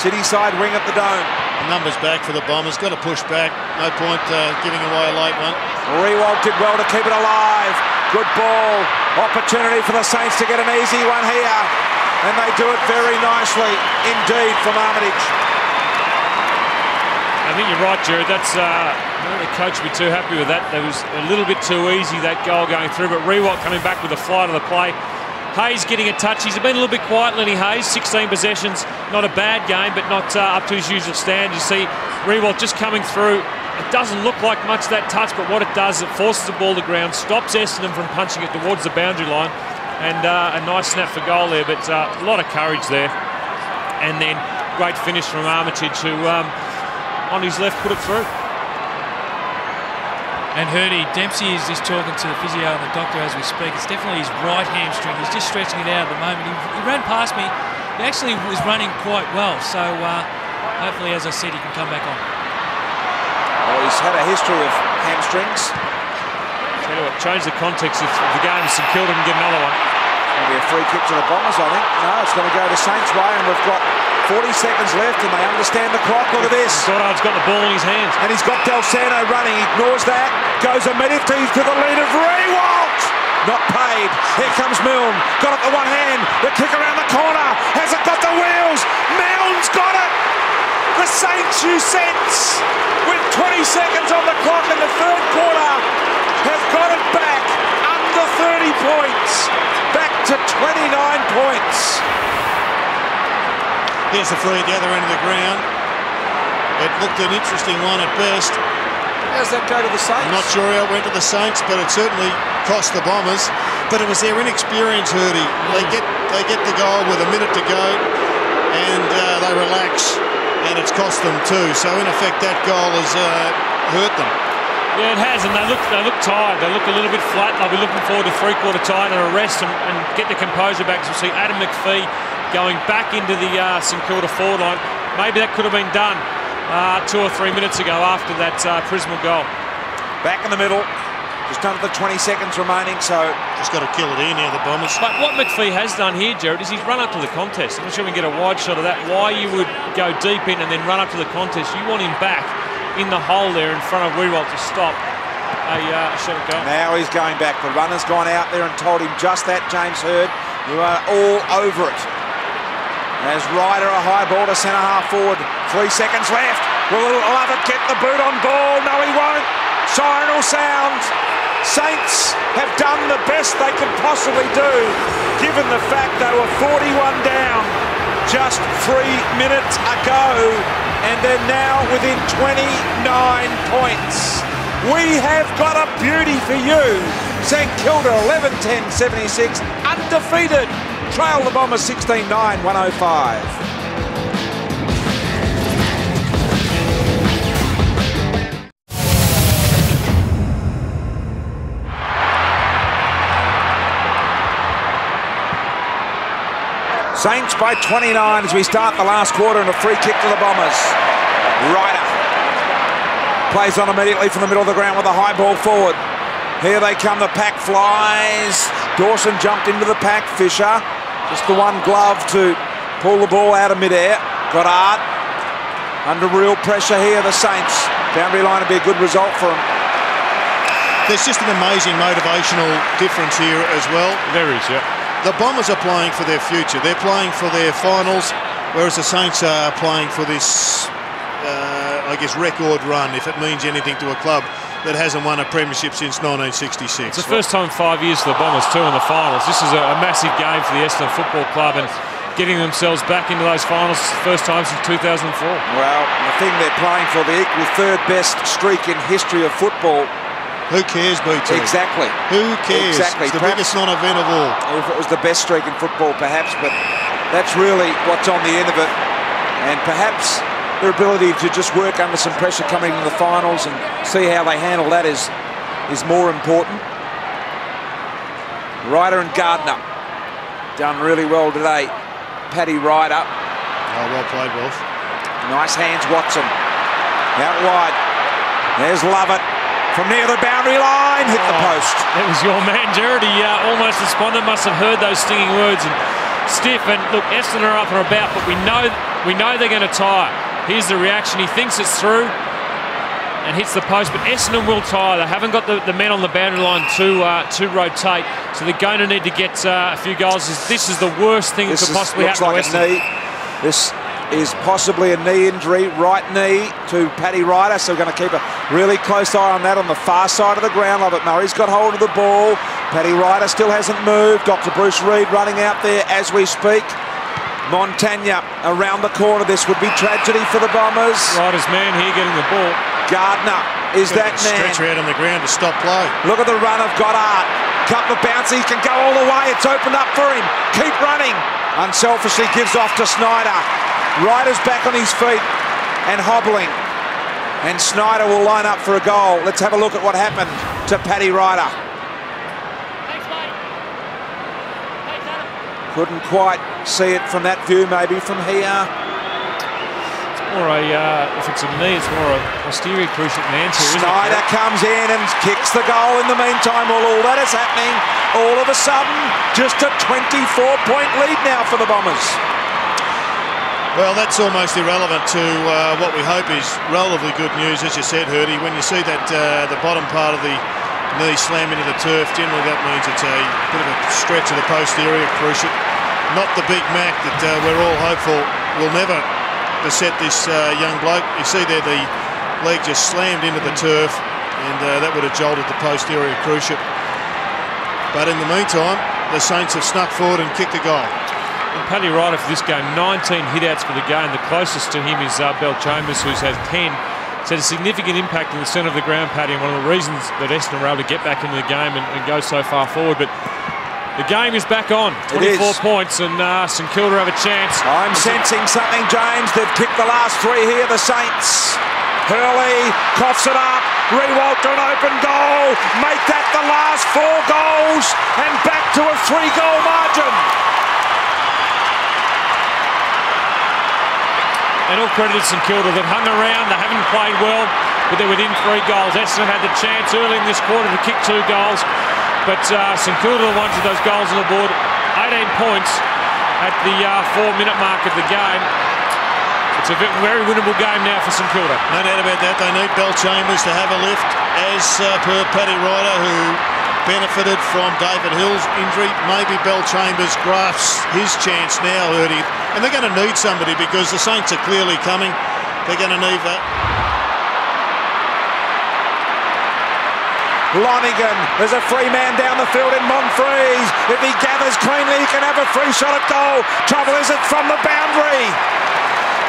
City side wing at the Dome. The numbers back for the Bombers. Got to push back. No point giving away a late one. Rewalt did well to keep it alive. Good ball. Opportunity for the Saints to get an easy one here. And they do it very nicely indeed from Armitage. I think you're right, Gerard. That's the coach would be too happy with that. That was a little bit too easy, that goal going through. But Rewalt coming back with a flight of the play. Hayes getting a touch. He's been a little bit quiet, Lenny Hayes. 16 possessions. Not a bad game, but not up to his usual stand. You see Rewalt just coming through. It doesn't look like much, that touch, but what it does, it forces the ball to ground, stops Essendon from punching it towards the boundary line, and a nice snap for goal there, but a lot of courage there. And then great finish from Armitage, who on his left put it through. And Hurdy, Dempsey is just talking to the physio and the doctor as we speak. It's definitely his right hamstring. He's just stretching it out at the moment. He ran past me. He actually was running quite well. So hopefully, as I said, he can come back on. Well, he's had a history of hamstrings. Tell you what, change the context of the game. St Kilda can get another one. It'll be a free kick to the Bombers, I think. No, it's going to go to Saints' way, and we've got 40 seconds left, and they understand the clock. Look at this. Goddard's got the ball in his hands. And he's got Del Sano running. He ignores that. Goes immediately to the lead of Rewalt. Not paid. Here comes Milne. Got it the one hand. The kick around the corner. Has it got the wheels? Milne's got it. The Saints, you sense, with 20 seconds on the clock in the third quarter, have got it back under 30 points. Back to 29 points. Here's the free at the other end of the ground. It looked an interesting one at best. How's that go to the Saints? I'm not sure how it went to the Saints, but it certainly cost the Bombers. But it was their inexperience, Hurdy. They get the goal with a minute to go, and they relax, and it's cost them too. So in effect, that goal has hurt them. Yeah, it has, and they look tired. They look a little bit flat. They'll be looking forward to three-quarter time and a rest and get the composure back. So we'll see Adam McPhee going back into the St Kilda forward line. Maybe that could have been done 2 or 3 minutes ago after that Prismal goal. Back in the middle, just under the 20 seconds remaining, so just got to kill it in here, the Bombers. But what McPhee has done here, Jared, is he's run up to the contest. I'm not sure we can get a wide shot of that. Why you would go deep in and then run up to the contest? You want him back in the hole there in front of Rewalt to stop a shot at goal. Now he's going back. The runner's gone out there and told him just that, James Hird. You are all over it. As Ryder a high ball to centre half forward. 3 seconds left. Will Lovett get the boot on ball? No, he won't. Siren will sound. Saints have done the best they could possibly do, given the fact they were 41 down just 3 minutes ago, and they're now within 29 points. We have got a beauty for you. St Kilda 11-10-76, undefeated. Trail the Bombers 16-9, 105. Saints by 29 as we start the last quarter, and a free kick to the Bombers. Ryder plays on immediately from the middle of the ground with a high ball forward. Here they come, the pack flies. Dawson jumped into the pack. Fisher, just the one glove to pull the ball out of midair. Goddard under real pressure here, the Saints. Boundary line would be a good result for them. There's just an amazing motivational difference here as well. There is, yeah. The Bombers are playing for their future. They're playing for their finals, whereas the Saints are playing for this, I guess, record run, if it means anything to a club that hasn't won a premiership since 1966. It's the first time in 5 years for the Bombers, too, in the finals. This is a massive game for the Essendon Football Club, and getting themselves back into those finals is the first time since 2004. Well, the thing they're playing for, the equal third best streak in history of football. Who cares, BT? Exactly. Who cares? Exactly. It's the biggest non-event of all. If it was the best streak in football, perhaps, but that's really what's on the end of it. And perhaps their ability to just work under some pressure coming into the finals and see how they handle that is more important. Ryder and Gardner done really well today. Paddy Ryder. Oh, well played, Wolf. Nice hands, Watson. Out wide. There's Lovett. From near the boundary line, hit the post. That was your man, Jared. He almost despondent, must have heard those stinging words. And stiff, and look, Essendon are up and about, but we know they're going to tire. Here's the reaction. He thinks it's through and hits the post, but Essendon will tire. They haven't got the men on the boundary line to rotate, so they're going to need to get a few goals. This is the worst thing that could possibly happen to Essendon. This is possibly a knee injury, right knee to Paddy Ryder, so we're going to keep a really close eye on that on the far side of the ground. Lovett Murray's got hold of the ball. Paddy Ryder still hasn't moved. Dr. Bruce Reid running out there as we speak. Montagna around the corner. This would be tragedy for the Bombers. Ryder's man here getting the ball. Gardner is that man. Stretcher out on the ground to stop play. Look at the run of Goddard. Couple of bounces, he can go all the way. It's opened up for him. Keep running. Unselfishly gives off to Snyder. Ryder's back on his feet and hobbling. And Snyder will line up for a goal. Let's have a look at what happened to Paddy Ryder. Couldn't quite see it from that view, maybe from here. It's more a, if it's a knee, it's more a posterior cruciate mantle. Snyder comes in and kicks the goal in the meantime. All that is happening. All of a sudden, just a 24-point lead now for the Bombers. Well, that's almost irrelevant to what we hope is relatively good news, as you said, Hurdy. When you see that the bottom part of the knee slam into the turf, generally that means it's a bit of a stretch of the posterior cruciate. Not the Big Mac that we're all hopeful will never beset this young bloke. You see there the leg just slammed into the turf, and that would have jolted the posterior cruciate. But in the meantime, the Saints have snuck forward and kicked a goal. And Paddy Ryder for this game, 19 hit-outs for the game. The closest to him is Bell Chambers, who's had 10. It's had a significant impact in the centre of the ground, Paddy, and one of the reasons that Essendon were able to get back into the game and go so far forward. But the game is back on. 24 points, and St Kilda have a chance. I'm sensing something, James. They've kicked the last three here, the Saints. Hurley coughs it up. Rewalt to an open goal. Make that the last 4 goals, and back to a 3-goal margin. And all credit to St Kilda. They've hung around, they haven't played well, but they're within 3 goals. Essendon had the chance early in this quarter to kick 2 goals, but St Kilda are the ones with those goals on the board. 18 points at the 4-minute mark of the game. It's a very winnable game now for St Kilda. No doubt about that. They need Bell Chambers to have a lift, as per Paddy Ryder, who benefited from David Hill's injury. Maybe Bell Chambers grasps his chance now, Hurdy. And they're going to need somebody because the Saints are clearly coming. They're going to need that. Lonigan, there's a free man down the field in Monfries. If he gathers cleanly, he can have a free shot at goal. Trouble is, it's from the boundary.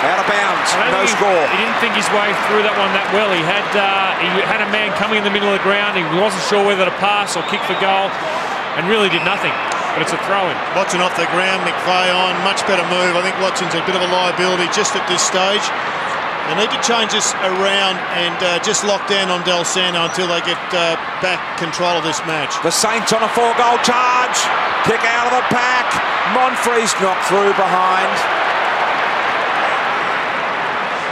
Out of bounds, no score. He didn't think his way through that one that well. He had a man coming in the middle of the ground. He wasn't sure whether to pass or kick for goal, and really did nothing. But it's a throw-in. Watson off the ground, McVeigh on, much better move. I think Watson's a bit of a liability just at this stage. They need to change this around and just lock down on Del Sano until they get back control of this match. The Saints on a 4-goal charge. Kick out of the pack. Monfries knocked through behind.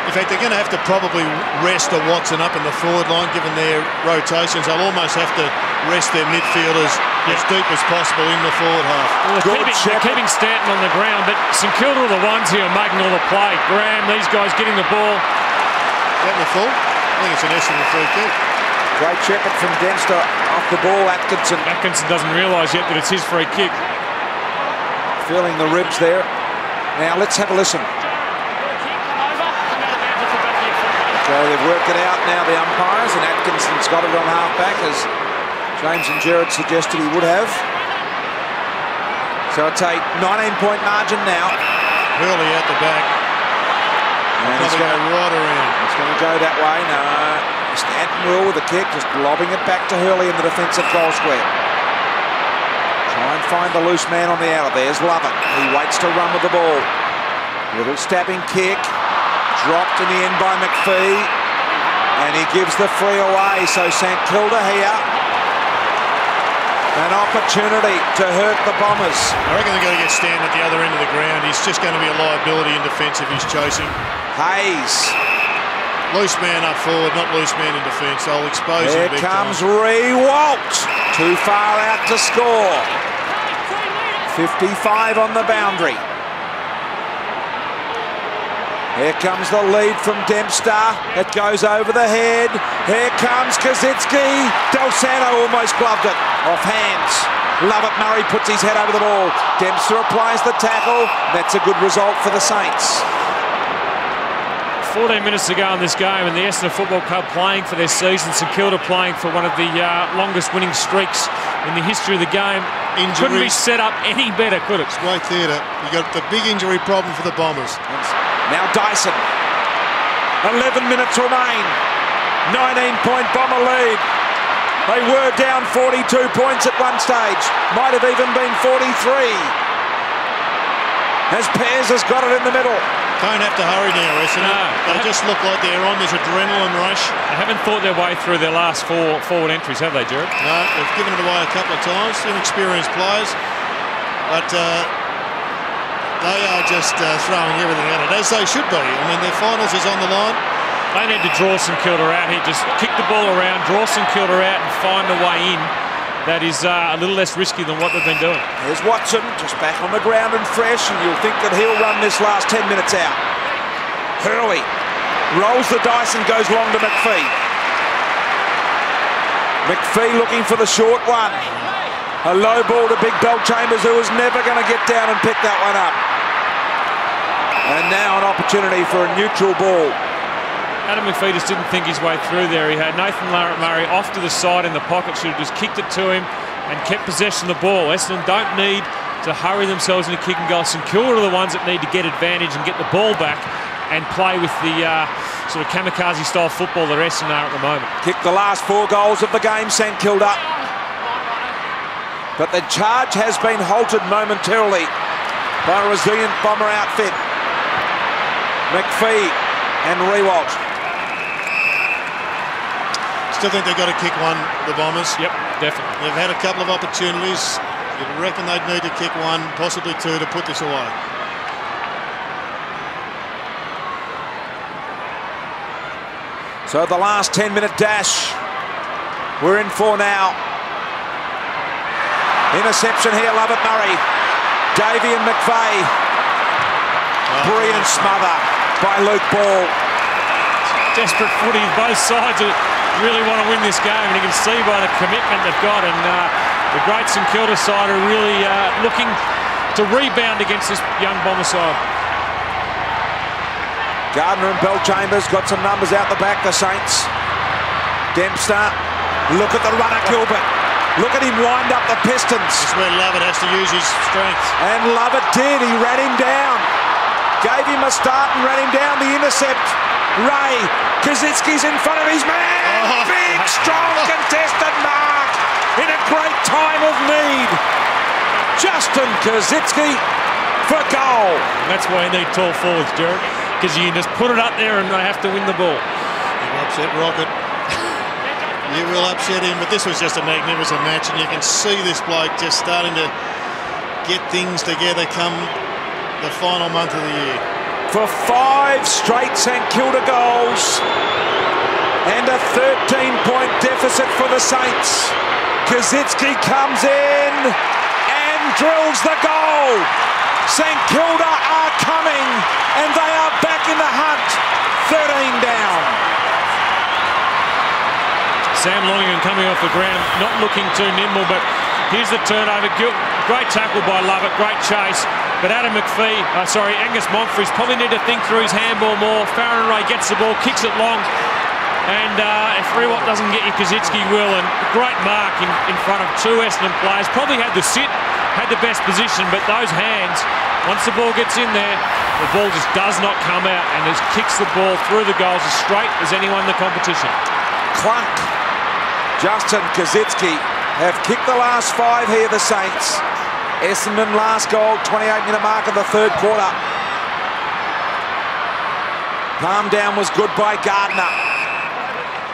In fact, they're going to have to probably rest a Watson up in the forward line, given their rotations. They'll almost have to rest their midfielders as deep as possible in the forward half. Well, they're keeping Stanton on the ground, but St Kilda are the ones here making all the play. Graham, these guys getting the ball. Is that in the full? I think it's an Essendon free kick. Great shepherd from Dempster off the ball. Atkinson doesn't realise yet that it's his free kick. Feeling the ribs there. Now let's have a listen. So they've worked it out now, the umpires, and Atkinson's got it on half-back, as James and Gerard suggested he would have. So it's a 19-point margin now. Hurley out the back. And it's going to go right around. It's going to go that way. No. Stanton will with the kick, just lobbing it back to Hurley in the defensive goal square. Try and find the loose man on the outer. There's Lovett. He waits to run with the ball. Little stabbing kick. Dropped in the end by McPhee, and he gives the free away. So St Kilda here, an opportunity to hurt the Bombers. I reckon they're going to get Stan at the other end of the ground. He's just going to be a liability in defence if he's chasing. Hayes. Loose man up forward, not loose man in defence. They'll expose him big time. Here comes Rewalt. Too far out to score. 55 on the boundary. Here comes the lead from Dempster. It goes over the head. Here comes Kazitsky. Del Sano almost gloved it. Off hands. Lovett Murray puts his head over the ball. Dempster applies the tackle. That's a good result for the Saints. 14 minutes to go in this game, and the Essendon Football Club playing for their season. St Kilda playing for one of the longest winning streaks in the history of the game. Injuries. Couldn't be set up any better, could it? It's great theatre. You got the big injury problem for the Bombers. Now Dyson. 11 minutes remain. 19-point Bomber lead. They were down 42 points at one stage. Might have even been 43. As Pears has got it in the middle. Don't have to hurry now, Essendon. No, they just look like they're on this adrenaline rush. They haven't thought their way through their last four forward entries, have they, Jared? No, they've given it away a couple of times. Inexperienced players. But they are just throwing everything at it, as they should be. I mean, their finals is on the line. They need to draw St Kilda out here. Just kick the ball around, draw St Kilda out and find a way in that is a little less risky than what they've been doing. There's Watson, just back on the ground and fresh, and you'll think that he'll run this last 10 minutes out. Hurley rolls the dice and goes long to McPhee. McPhee looking for the short one. A low ball to Big Bell Chambers, who was never going to get down and pick that one up. And now an opportunity for a neutral ball. Adam McPhee just didn't think his way through there. He had Nathan Murray off to the side in the pocket, should have just kicked it to him and kept possession of the ball. Essendon don't need to hurry themselves into kicking goals. St Kilda are the ones that need to get advantage and get the ball back and play with the sort of kamikaze-style football that Essendon are at the moment. Kicked the last 4 goals of the game, St Kilda. But the charge has been halted momentarily by a resilient Bomber outfit. McPhee and Rewalt. Still think they've got to kick one, the Bombers. Yep, definitely. They've had a couple of opportunities. You'd reckon they'd need to kick one, possibly 2, to put this away. So the last 10-minute dash we're in for now. Interception here, Lovett Murray. Davey and McVeigh. Brilliant smother by Luke Ball. Desperate footy, both sides really want to win this game, and you can see by the commitment they've got, and the great St Kilda side are really looking to rebound against this young Bomber side. Gardner and Bell Chambers got some numbers out the back, the Saints. Dempster, look at the runner, Gilbert. Look at him wind up the Pistons. This is where Lovett has to use his strength. And Lovett did, he ran him down. Gave him a start and ran him down the intercept. Ray, Kazitsky's in front of his man. Big, strong, contested mark in a great time of need. Justin Kazitsky for goal. And that's why you need tall forwards, Jared, because you just put it up there and they have to win the ball. You'll upset Rocket. You will upset him, but this was just a magnificent match, and you can see this bloke just starting to get things together come the final month of the year. For 5 straight St Kilda goals and a 13-point deficit for the Saints. Kazitsky comes in and drills the goal. St Kilda are coming and they are back in the hunt. 13 down. Sam Lonergan coming off the ground, not looking too nimble, but here's the turnover. Great tackle by Lovett, great chase. But Adam McPhee, Angus Monfries probably need to think through his handball more. Farron Ray gets the ball, kicks it long. And if Rewalt doesn't get you, Kazitsky will. And a great mark in front of 2 Essendon players. Probably had the sit, had the best position, but those hands, once the ball gets in there, the ball just does not come out and just kicks the ball through the goals as straight as anyone in the competition. Clunk. Justin Kazitsky have kicked the last 5 here, the Saints. Essendon last goal, 28-minute mark of the 3rd quarter. Palm down was good by Gardner.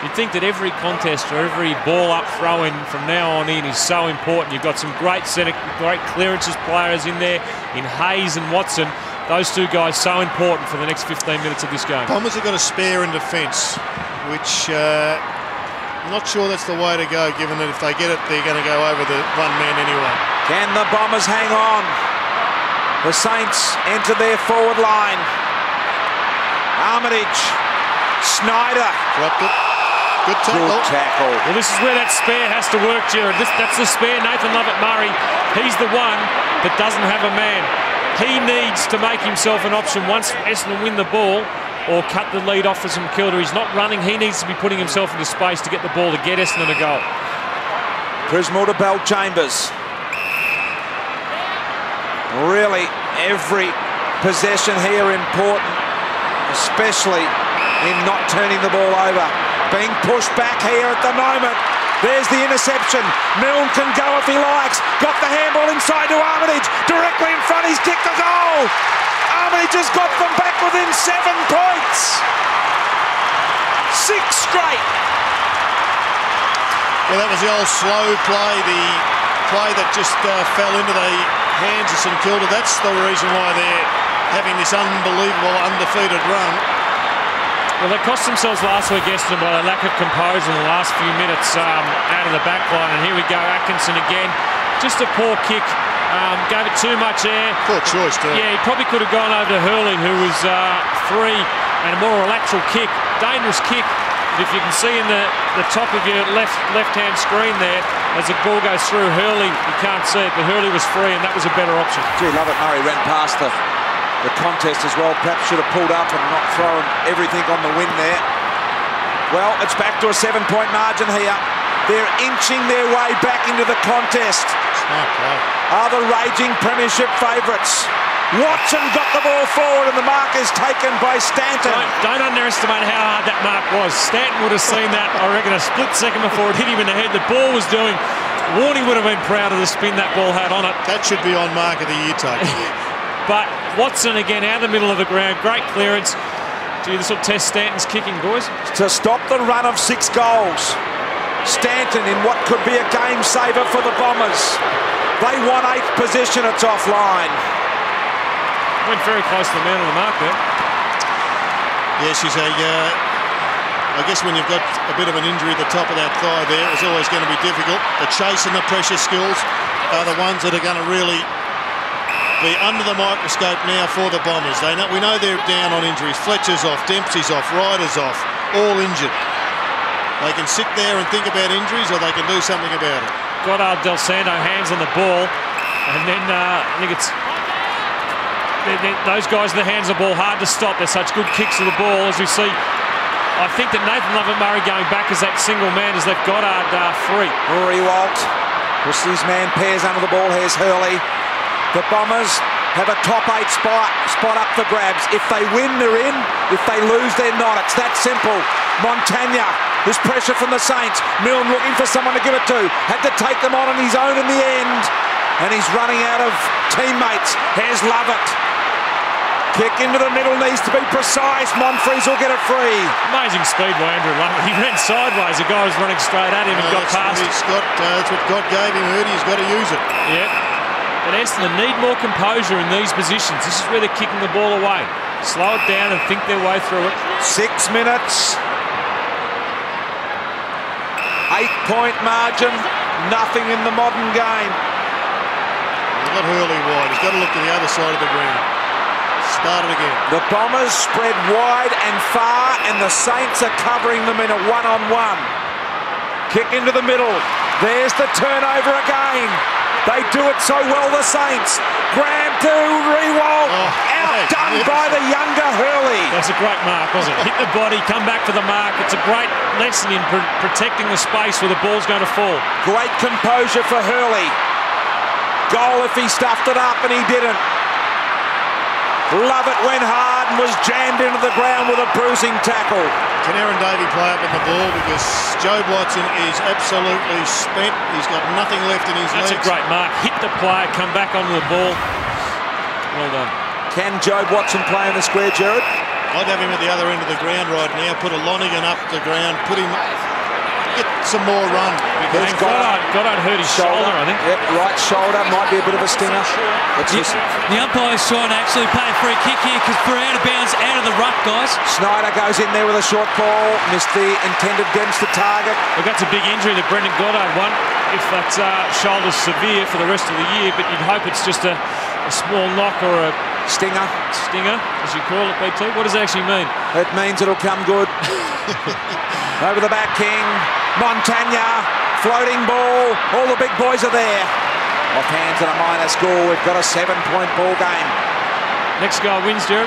You'd think that every contest or every ball up throw-in from now on in is so important. You've got some great clearances players in there, in Hayes and Watson. Those 2 guys so important for the next 15 minutes of this game. Bombers have got a spare in defence, which I'm not sure that's the way to go, given that if they get it, they're going to go over the 1 man anyway. Can the Bombers hang on? The Saints enter their forward line. Armitage, Snyder. Dropped it. Good tackle. Good tackle. Well, this is where that spare has to work, Jared. That's the spare, Nathan Lovett Murray. He's the one that doesn't have a man. He needs to make himself an option once Essendon win the ball or cut the lead off for St Kilda. He's not running. He needs to be putting himself into space to get the ball to get Essendon a goal. Prismal to Bell Chambers. Really, every possession here important, especially in not turning the ball over. Being pushed back here at the moment. There's the interception. Milne can go if he likes. Got the handball inside to Armitage. Directly in front, he's kicked the goal. Armitage has got them back within 7 points. 6 straight. Well, that was the old slow play, the play that just fell into the hands of St Kilda. That's the reason why they're having this unbelievable undefeated run. Well, they cost themselves last week, Essendon, by a lack of composure in the last few minutes out of the back line. And here we go, Atkinson again. Just a poor kick. Gave it too much air. Poor choice, too. Yeah, he probably could have gone over to Hurley, who was free, and a more lateral kick. Dangerous kick. But if you can see in the top of your left-hand screen there, as the ball goes through Hurley, you can't see it, but Hurley was free, and that was a better option. Gee, love it, Murray ran past the contest as well. Perhaps should have pulled up and not thrown everything on the win there. Well, it's back to a 7-point margin here. They're inching their way back into the contest. Are the raging premiership favourites. Watson got the ball forward and the mark is taken by Stanton. Don't underestimate how hard that mark was. Stanton would have seen that, I reckon, a split second before it hit him in the head. The ball was doing. Warney would have been proud of the spin that ball had on it. That should be on mark of the year table. But Watson again out of the middle of the ground. Great clearance. Gee, this will test Stanton's kicking, boys. To stop the run of 6 goals. Stanton in what could be a game saver for the Bombers. They want 8th position, it's offline. Went very close to the man on the mark there. Yes, he's I guess when you've got a bit of an injury at the top of that thigh there, it's always going to be difficult. The chase and the pressure skills are the ones that are going to really be under the microscope now for the Bombers. We know they're down on injuries. Fletcher's off, Dempsey's off, Ryder's off, all injured. They can sit there and think about injuries, or they can do something about it. Goddard, Del Santo, hands on the ball, and then I think it's those guys in the hands of the ball, hard to stop. They're such good kicks to the ball, as we see. I think that Nathan Lovett-Murray going back as that single man has left Goddard free. Rewalt pushes his man, pairs under the ball. Here's Hurley. The Bombers have a top 8 spot up for grabs. If they win, they're in. If they lose, they're not. It's that simple. Montagna, there's pressure from the Saints. Milne looking for someone to give it to. Had to take them on his own in the end. And he's running out of teammates. Here's Lovett. Kick into the middle needs to be precise. Monfries will get it free. Amazing speed by Andrew Lovett. He ran sideways. The guy was running straight at him and got past. That's what God gave him, Ernie. He's got to use it. Yeah. But Essendon need more composure in these positions. This is where they're kicking the ball away. Slow it down and think their way through it. 6 minutes. 8-point margin. Nothing in the modern game. He's got Hurley wide. He's got to look to the other side of the ground. Start it again. The Bombers spread wide and far, and the Saints are covering them in a one-on-one. Kick into the middle. There's the turnover again. They do it so well, the Saints. Graham to Rewalt. Outdone by the younger Hurley. That's a great mark, wasn't it? Hit the body, come back for the mark. It's a great lesson in protecting the space where the ball's going to fall. Great composure for Hurley. Goal if he stuffed it up, and he didn't. Lovett went hard and was jammed into the ground with a bruising tackle. Can Aaron Davey play up in the ball, because Joe Watson is absolutely spent. He's got nothing left in his legs. That's a great mark. Hit the player, come back onto the ball. Well done. Can Joe Watson play in the square, Jared? I'd have him at the other end of the ground right now. Put a Lonigan up the ground. Put him... Get some more run. Goddard hurt his shoulder, I think. Yep, right shoulder. Might be a bit of a stinger. The umpire's trying to actually play a free kick here because we're out of bounds, out of the ruck, guys. Snyder goes in there with a short ball. Missed the intended Dempster target. Well, that's a big injury that Brendan Goddard won. If that shoulder's severe for the rest of the year, but you'd hope it's just a small knock or a stinger, as you call it, BT. What does it actually mean? It means it'll come good. Over the back, King. Montagna, floating ball. All the big boys are there. Off hands and a minor score. We've got a 7-point ball game. Next guy wins, Jared.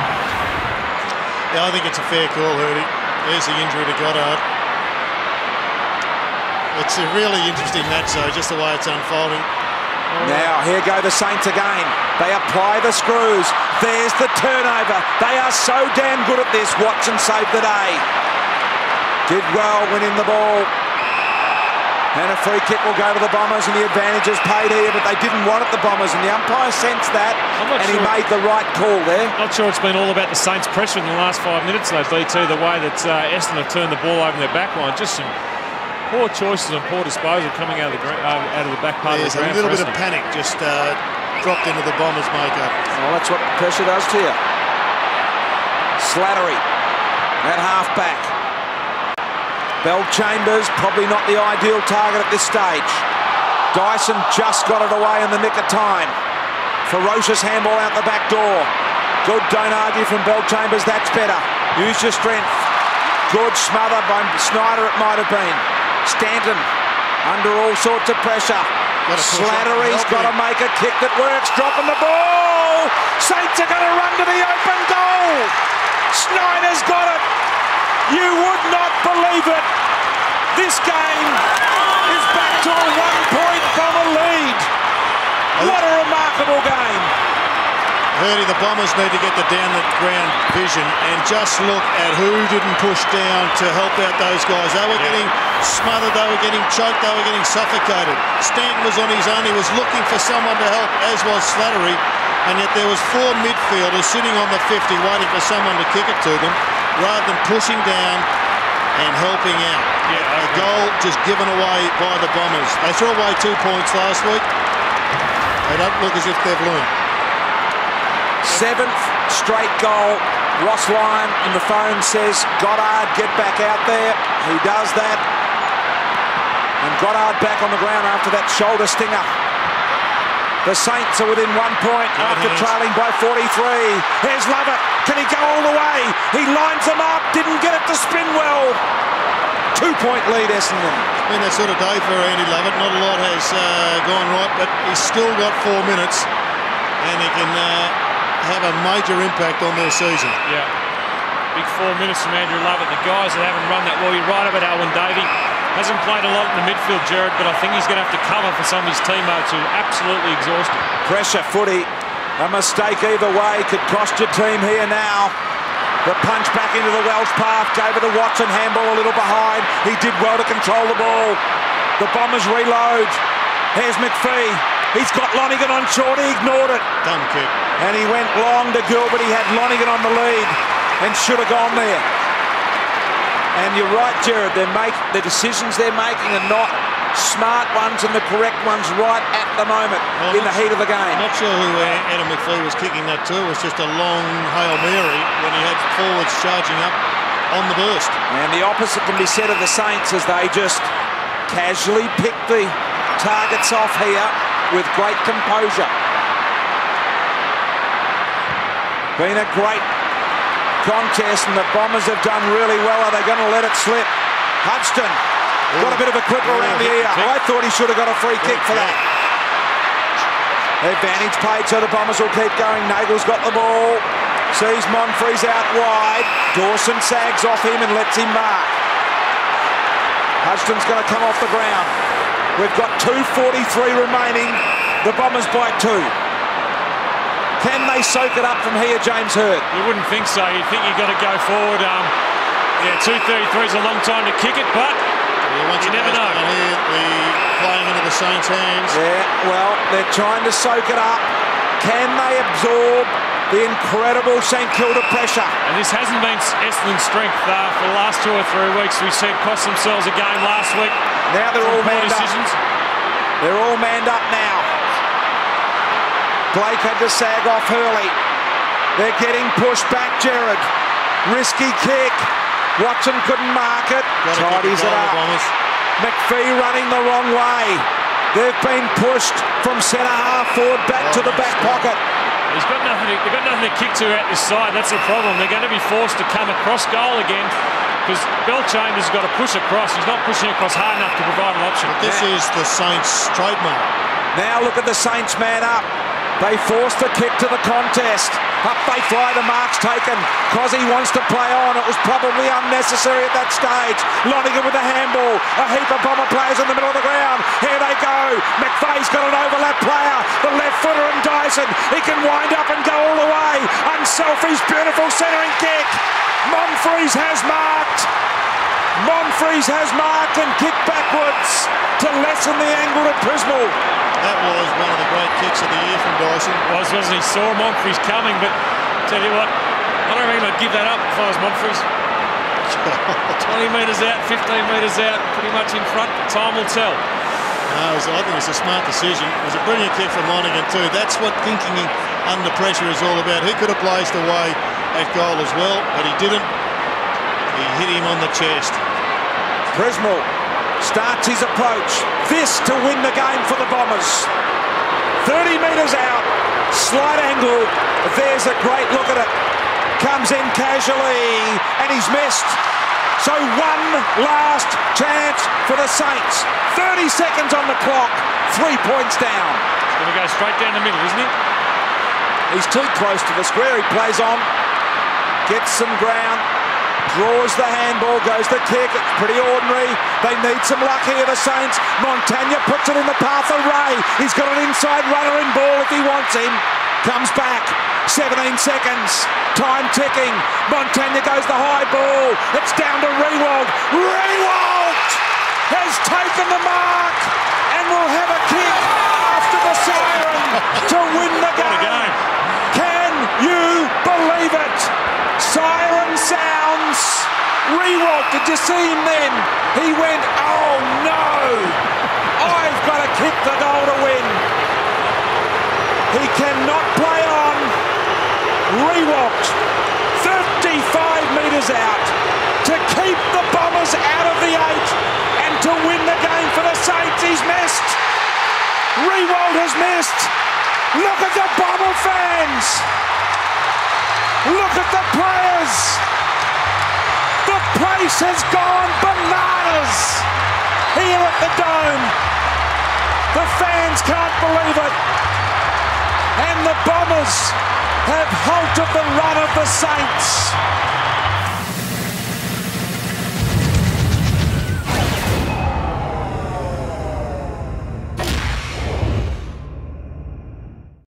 Yeah, I think it's a fair call, Hurdy. There's the injury to Goddard. It's a really interesting match, though, just the way it's unfolding. Now, here go the Saints again. They apply the screws. There's the turnover. They are so damn good at this. Watson saved the day. Did well winning the ball. And a free kick will go to the Bombers, and the advantage is paid here, but they didn't want it, the Bombers, and the umpire sensed that, and he made the right call there. Not sure it's been all about the Saints' pressure in the last 5 minutes, though, D2, the way that Essendon have turned the ball over their back line. Just some poor choices and poor disposal coming out of the back part of the ground. A little bit of panic just dropped into the Bombers' makeup. Well, that's what pressure does to you. Slattery at half-back. Bell Chambers, probably not the ideal target at this stage. Dyson just got it away in the nick of time. Ferocious handball out the back door. Good, don't argue from Bell Chambers, that's better. Use your strength. Good smother by Snyder it might have been. Stanton under all sorts of pressure. Slattery's got to make a kick that works, dropping the ball. Saints are going to run to the open goal. Snyder's got it. You would not believe it. This game is back to a 1-point Bomber lead. What a remarkable game. Hurdy, the Bombers need to get the down the ground vision and just look at who didn't push down to help out those guys. They were getting smothered, they were getting choked, they were getting suffocated. Stanton was on his own, he was looking for someone to help, as was Slattery, and yet there was 4 midfielders sitting on the 50 waiting for someone to kick it to them, rather than pushing down and helping out. A goal just given away by the Bombers. They threw away 2 points last week. They don't look as if they've learned. 7th straight goal. Ross Lyon in the phone says, Goddard, get back out there. He does that. And Goddard back on the ground after that shoulder stinger. The Saints are within 1 point after trailing by 43. Here's Lovett. Can he go all the way? He lines them up. Didn't get it to spin well. 2-point lead, Essendon. It's been that sort of day for Andy Lovett. Not a lot has gone right, but he's still got 4 minutes. And he can have a major impact on their season. Yeah. Big 4 minutes from Andrew Lovett. The guys that haven't run that well, you're right about Alwyn Davey. Hasn't played a lot in the midfield, Jared, but I think he's going to have to cover for some of his teammates who are absolutely exhausted. Pressure footy. A mistake either way could cost your team here now. The punch back into the Welsh path, gave it to Watson, handball a little behind. He did well to control the ball. The Bombers reload. Here's McPhee. He's got Lonigan on short, he ignored it. Dumb kick. And he went long to Gilbert, he had Lonigan on the lead and should have gone there. And you're right, Jared, the decisions they're making are not smart ones and the correct ones right at the moment in the heat of the game. I'm not sure who Adam McPhee was kicking that to. It was just a long Hail Mary when he had forwards charging up on the burst. And the opposite can be said of the Saints as they just casually pick the targets off here with great composure. Been a great contest and the Bombers have done really well. Are they going to let it slip? Hudson got a bit of a clip around the ear. I thought he should have got a free kick for that. Advantage paid, so the Bombers will keep going. Nagel's got the ball. Sees Monfries out wide. Dawson sags off him and lets him mark. Hudson's going to come off the ground. We've got 2:43 remaining. The Bombers by 2. Can they soak it up from here, James Hird? You wouldn't think so. You'd think you've got to go forward. 2:33 is a long time to kick it, but you never know. Here, playing into the Saints' hands. Yeah, well, they're trying to soak it up. Can they absorb the incredible St Kilda pressure? And this hasn't been Essendon's strength for the last 2 or 3 weeks. We said cost themselves a game last week. Now they're all manned up. They're all manned up now. Blake had to sag off Hurley. They're getting pushed back, Jared. Risky kick. Watson couldn't mark it. Tidies it up. McPhee running the wrong way. They've been pushed from centre half forward back to the back pocket. They've got nothing to kick to out this side. That's the problem. They're going to be forced to come across goal again because Bell Chambers has got to push across. He's not pushing across hard enough to provide an option. But this is the Saints' trademark. Now look at the Saints man up. They forced the kick to the contest. Up they fly, the mark's taken. Cozzy wants to play on. It was probably unnecessary at that stage. Lonigan with the handball. A heap of Bomber players in the middle of the ground. Here they go. McVeigh's got an overlap player. The left footer and Dyson. He can wind up and go all the way. Unselfish, beautiful centering kick. Monfries has marked. Monfries has marked and kicked backwards to lessen the angle to Prismal. That was one of the great kicks of the year from Dyson. Wasn't he? Saw Monfries coming, but tell you what, I don't reckon I'd give that up if I was Monfries. 20 metres out, 15 metres out, pretty much in front. Time will tell. No, I think it's a smart decision. It was a brilliant kick from Lonergan too. That's what thinking under pressure is all about. He could have placed away at goal as well, but he didn't. He hit him on the chest. Prismal starts his approach. This to win the game for the Bombers. 30 metres out, slight angle. There's a great look at it. Comes in casually, and he's missed. So one last chance for the Saints. 30 seconds on the clock, 3 points down. He's going to go straight down the middle, isn't he? He's too close to the square. He plays on, gets some ground, draws the handball, goes the kick. It's pretty ordinary. They need some luck here, the Saints. Montagna puts it in the path of Ray. He's got an inside runner in ball if he wants him. Comes back. 17 seconds. Time ticking. Montagna goes the high ball. It's down to Rewald. Rewald has taken the mark and will have a kick after the siren to win the game. Can you believe it? Siren sounds. Rewald, did you see him then? He went, oh no, I've got to kick the goal to win. He cannot play on. Rewalt, 35 metres out to keep the Bombers out of the 8 and to win the game for the Saints. He's missed. Rewalt has missed. Look at the Bomber fans. Look at the players. The place has gone bananas here at the Dome. The fans can't believe it. And the Bombers have halted the run of the Saints.